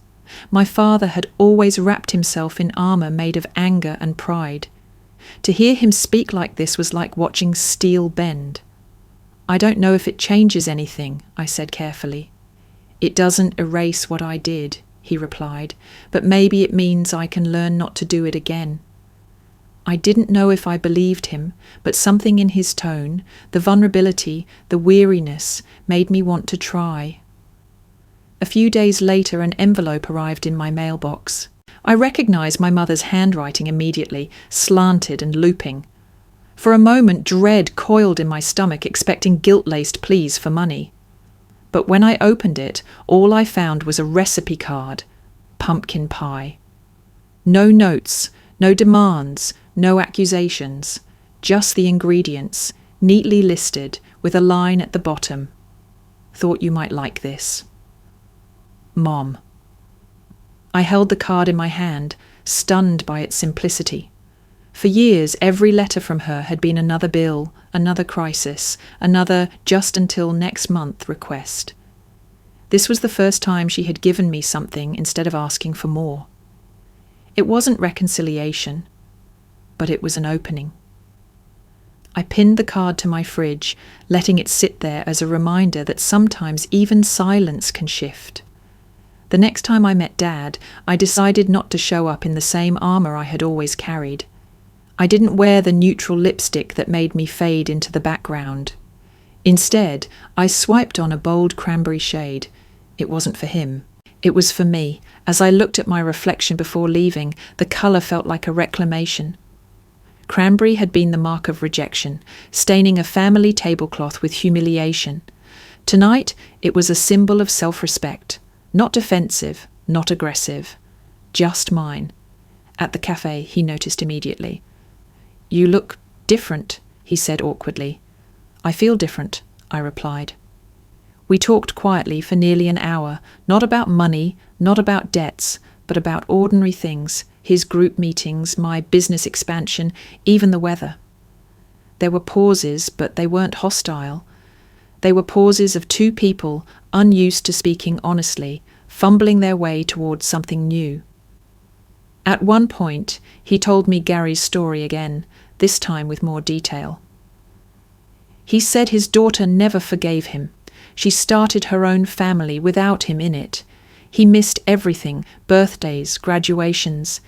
My father had always wrapped himself in armour made of anger and pride. To hear him speak like this was like watching steel bend. "I don't know if it changes anything," I said carefully. "It doesn't erase what I did," he replied, "but maybe it means I can learn not to do it again." I didn't know if I believed him, but something in his tone, the vulnerability, the weariness, made me want to try. A few days later, an envelope arrived in my mailbox. I recognized my mother's handwriting immediately, slanted and looping. For a moment, dread coiled in my stomach, expecting guilt-laced pleas for money. But when I opened it, all I found was a recipe card: pumpkin pie. No notes, no demands, no accusations, just the ingredients, neatly listed, with a line at the bottom. Thought you might like this. Mom. I held the card in my hand, stunned by its simplicity. For years, every letter from her had been another bill, another crisis, another just until next month request. This was the first time she had given me something instead of asking for more. It wasn't reconciliation, but it was an opening. I pinned the card to my fridge, letting it sit there as a reminder that sometimes even silence can shift. The next time I met Dad, I decided not to show up in the same armour I had always carried. I didn't wear the neutral lipstick that made me fade into the background. Instead, I swiped on a bold cranberry shade. It wasn't for him. It was for me. As I looked at my reflection before leaving, the colour felt like a reclamation. Cranberry had been the mark of rejection, staining a family tablecloth with humiliation. Tonight, it was a symbol of self-respect, not defensive, not aggressive, just mine. At the cafe, he noticed immediately. You look different, he said awkwardly. I feel different, I replied. We talked quietly for nearly an hour, not about money, not about debts, but about ordinary things, his group meetings, my business expansion, even the weather. There were pauses, but they weren't hostile. They were pauses of two people, unused to speaking honestly, fumbling their way towards something new. At one point, he told me Gary's story again, this time with more detail. He said his daughter never forgave him. She started her own family without him in it. He missed everything, birthdays, graduations.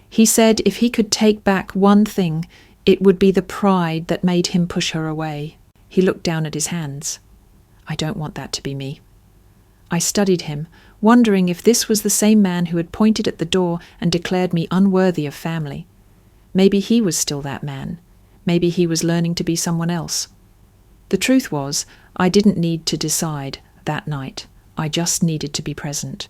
He said if he could take back one thing, it would be the pride that made him push her away. He looked down at his hands. I don't want that to be me. I studied him, wondering if this was the same man who had pointed at the door and declared me unworthy of family. Maybe he was still that man. Maybe he was learning to be someone else. The truth was, I didn't need to decide that night. I just needed to be present.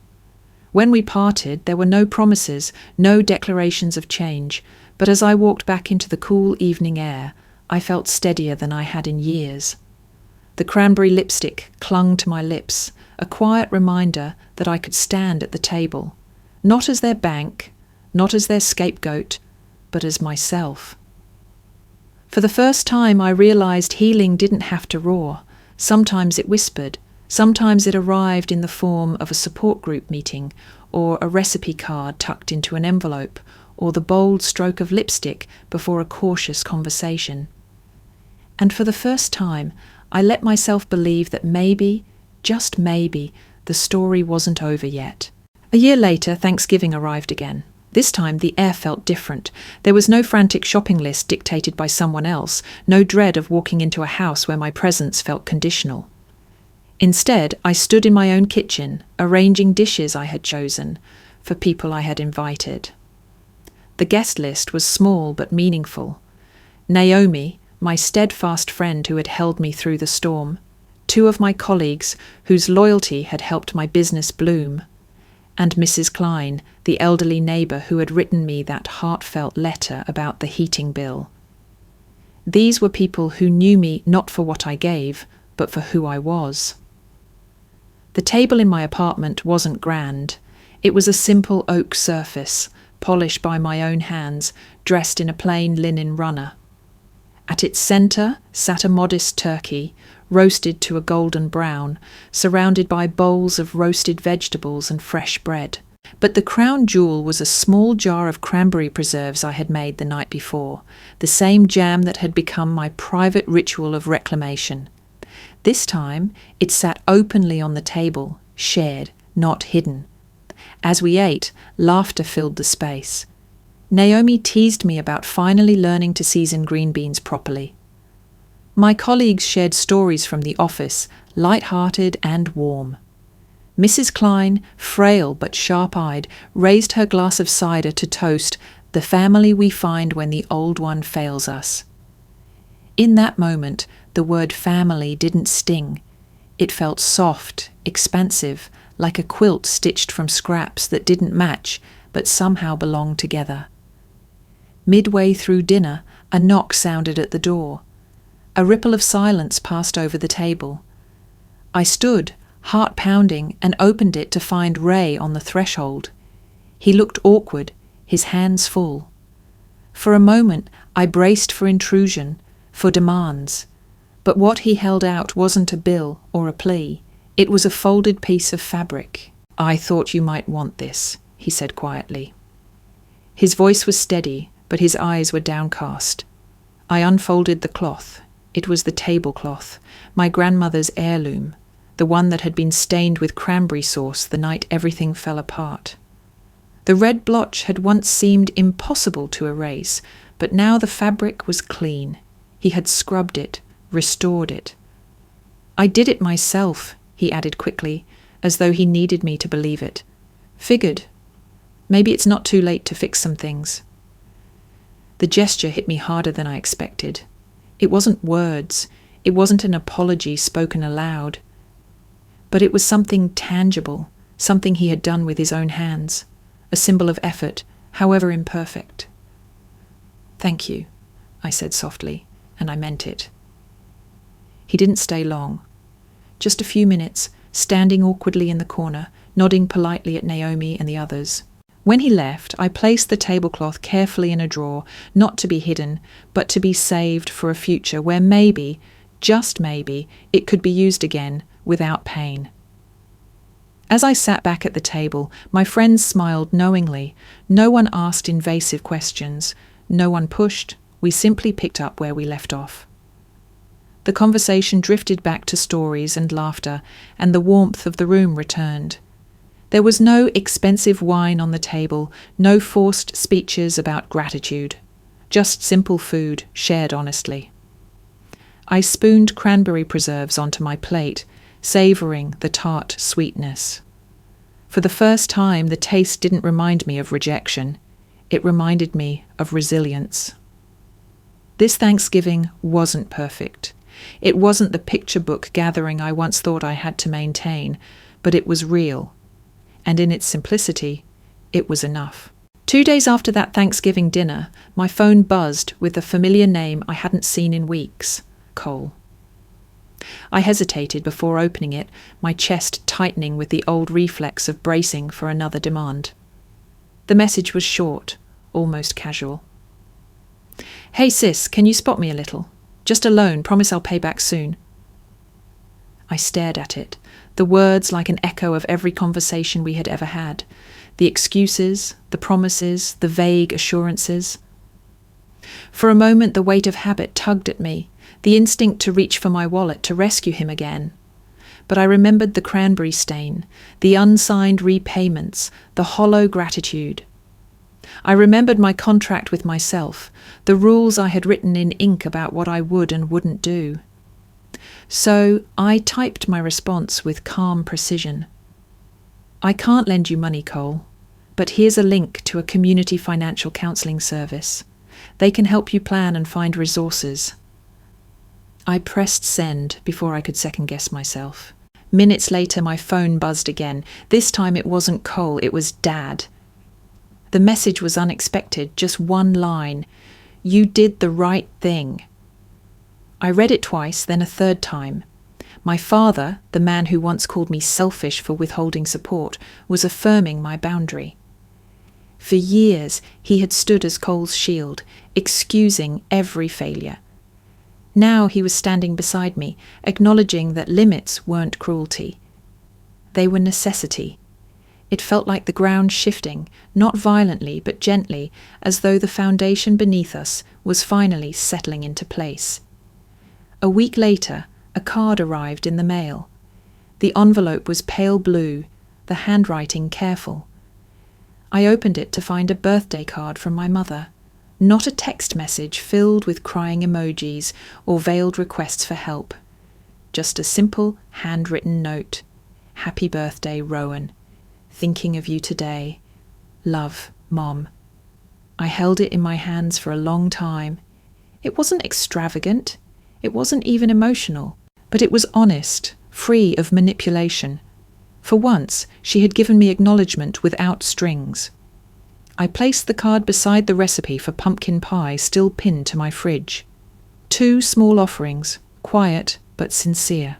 When we parted, there were no promises, no declarations of change, but as I walked back into the cool evening air, I felt steadier than I had in years. The cranberry lipstick clung to my lips, a quiet reminder that I could stand at the table, not as their bank, not as their scapegoat, but as myself. For the first time, I realized healing didn't have to roar. Sometimes it whispered. Sometimes it arrived in the form of a support group meeting, or a recipe card tucked into an envelope, or the bold stroke of lipstick before a cautious conversation. And for the first time, I let myself believe that maybe, just maybe, the story wasn't over yet. A year later, Thanksgiving arrived again. This time the air felt different. There was no frantic shopping list dictated by someone else, no dread of walking into a house where my presence felt conditional. Instead, I stood in my own kitchen, arranging dishes I had chosen for people I had invited. The guest list was small but meaningful. Naomi, my steadfast friend who had held me through the storm, two of my colleagues whose loyalty had helped my business bloom, and Mrs. Klein, the elderly neighbour who had written me that heartfelt letter about the heating bill. These were people who knew me not for what I gave, but for who I was. The table in my apartment wasn't grand. It was a simple oak surface, polished by my own hands, dressed in a plain linen runner. At its centre sat a modest turkey, roasted to a golden brown, surrounded by bowls of roasted vegetables and fresh bread. But the crown jewel was a small jar of cranberry preserves I had made the night before, the same jam that had become my private ritual of reclamation. This time it sat openly on the table, shared, not hidden. As we ate, laughter filled the space. Naomi teased me about finally learning to season green beans properly. My colleagues shared stories from the office, light-hearted and warm. Mrs. Klein, frail but sharp-eyed, raised her glass of cider to toast the family we find when the old one fails us. In that moment, the word family didn't sting. It felt soft, expansive, like a quilt stitched from scraps that didn't match but somehow belonged together. Midway through dinner, a knock sounded at the door. A ripple of silence passed over the table. I stood, heart pounding, and opened it to find Ray on the threshold. He looked awkward, his hands full. For a moment, I braced for intrusion, for demands. But what he held out wasn't a bill or a plea. It was a folded piece of fabric. "I thought you might want this," he said quietly. His voice was steady, but his eyes were downcast. I unfolded the cloth. It was the tablecloth, my grandmother's heirloom, the one that had been stained with cranberry sauce the night everything fell apart. The red blotch had once seemed impossible to erase, but now the fabric was clean. He had scrubbed it, restored it. "I did it myself," he added quickly, as though he needed me to believe it. "Figured. Maybe it's not too late to fix some things." The gesture hit me harder than I expected. It wasn't words. It wasn't an apology spoken aloud. But it was something tangible, something he had done with his own hands, a symbol of effort, however imperfect. "Thank you," I said softly, and I meant it. He didn't stay long. Just a few minutes, standing awkwardly in the corner, nodding politely at Naomi and the others. When he left, I placed the tablecloth carefully in a drawer, not to be hidden, but to be saved for a future where maybe, just maybe, it could be used again without pain. As I sat back at the table, my friends smiled knowingly. No one asked invasive questions. No one pushed. We simply picked up where we left off. The conversation drifted back to stories and laughter, and the warmth of the room returned. There was no expensive wine on the table, no forced speeches about gratitude, just simple food shared honestly. I spooned cranberry preserves onto my plate, savouring the tart sweetness. For the first time, the taste didn't remind me of rejection. It reminded me of resilience. This Thanksgiving wasn't perfect. It wasn't the picture book gathering I once thought I had to maintain, but it was real. And in its simplicity, it was enough. 2 days after that Thanksgiving dinner, my phone buzzed with a familiar name I hadn't seen in weeks, Cole. I hesitated before opening it, my chest tightening with the old reflex of bracing for another demand. The message was short, almost casual. "Hey sis, can you spot me a little? Just a loan, promise I'll pay back soon." I stared at it, the words like an echo of every conversation we had ever had, the excuses, the promises, the vague assurances. For a moment the weight of habit tugged at me, the instinct to reach for my wallet to rescue him again. But I remembered the cranberry stain, the unsigned repayments, the hollow gratitude. I remembered my contract with myself, the rules I had written in ink about what I would and wouldn't do. So I typed my response with calm precision. "I can't lend you money, Cole, but here's a link to a community financial counselling service. They can help you plan and find resources." I pressed send before I could second-guess myself. Minutes later, my phone buzzed again. This time it wasn't Cole, it was Dad. The message was unexpected, just one line. "You did the right thing." I read it twice, then a third time. My father, the man who once called me selfish for withholding support, was affirming my boundary. For years, he had stood as Cole's shield, excusing every failure. Now he was standing beside me, acknowledging that limits weren't cruelty. They were necessity. It felt like the ground shifting, not violently but gently, as though the foundation beneath us was finally settling into place. A week later, a card arrived in the mail. The envelope was pale blue, the handwriting careful. I opened it to find a birthday card from my mother. Not a text message filled with crying emojis or veiled requests for help. Just a simple, handwritten note. "Happy birthday, Rowan. Thinking of you today. Love, Mom." I held it in my hands for a long time. It wasn't extravagant. It wasn't even emotional. But it was honest, free of manipulation. For once, she had given me acknowledgement without strings. I placed the card beside the recipe for pumpkin pie still pinned to my fridge. 2 small offerings, quiet but sincere.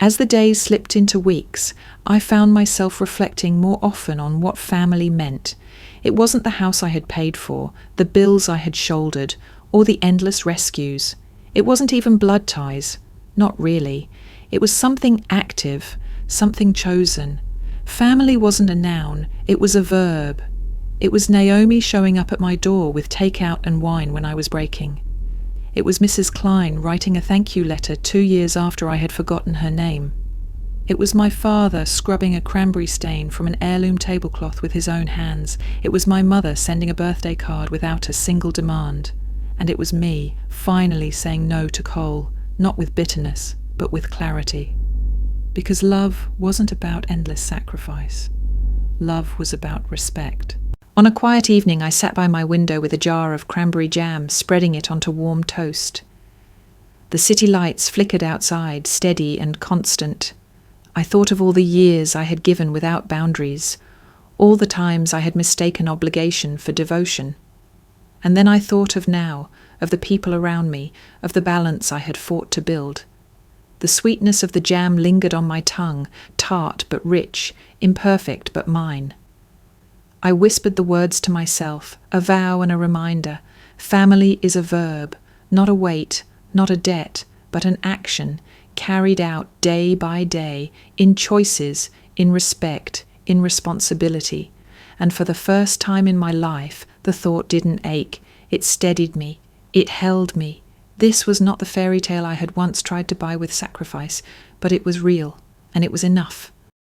As the days slipped into weeks, I found myself reflecting more often on what family meant. It wasn't the house I had paid for, the bills I had shouldered, or the endless rescues. It wasn't even blood ties. Not really. It was something active, something chosen. Family wasn't a noun, it was a verb. It was Naomi showing up at my door with takeout and wine when I was breaking. It was Mrs. Klein writing a thank you letter 2 years after I had forgotten her name. It was my father scrubbing a cranberry stain from an heirloom tablecloth with his own hands. It was my mother sending a birthday card without a single demand. And it was me finally saying no to Cole, not with bitterness, but with clarity. Because love wasn't about endless sacrifice. Love was about respect. On a quiet evening, I sat by my window with a jar of cranberry jam, spreading it onto warm toast. The city lights flickered outside, steady and constant. I thought of all the years I had given without boundaries, all the times I had mistaken obligation for devotion. And then I thought of now, of the people around me, of the balance I had fought to build. The sweetness of the jam lingered on my tongue, tart but rich, imperfect but mine. I whispered the words to myself, a vow and a reminder. Family is a verb, not a weight, not a debt, but an action, carried out day by day, in choices, in respect, in responsibility. And for the first time in my life, the thought didn't ache. It steadied me. It held me. This was not the fairy tale I had once tried to buy with sacrifice, but it was real, and it was enough.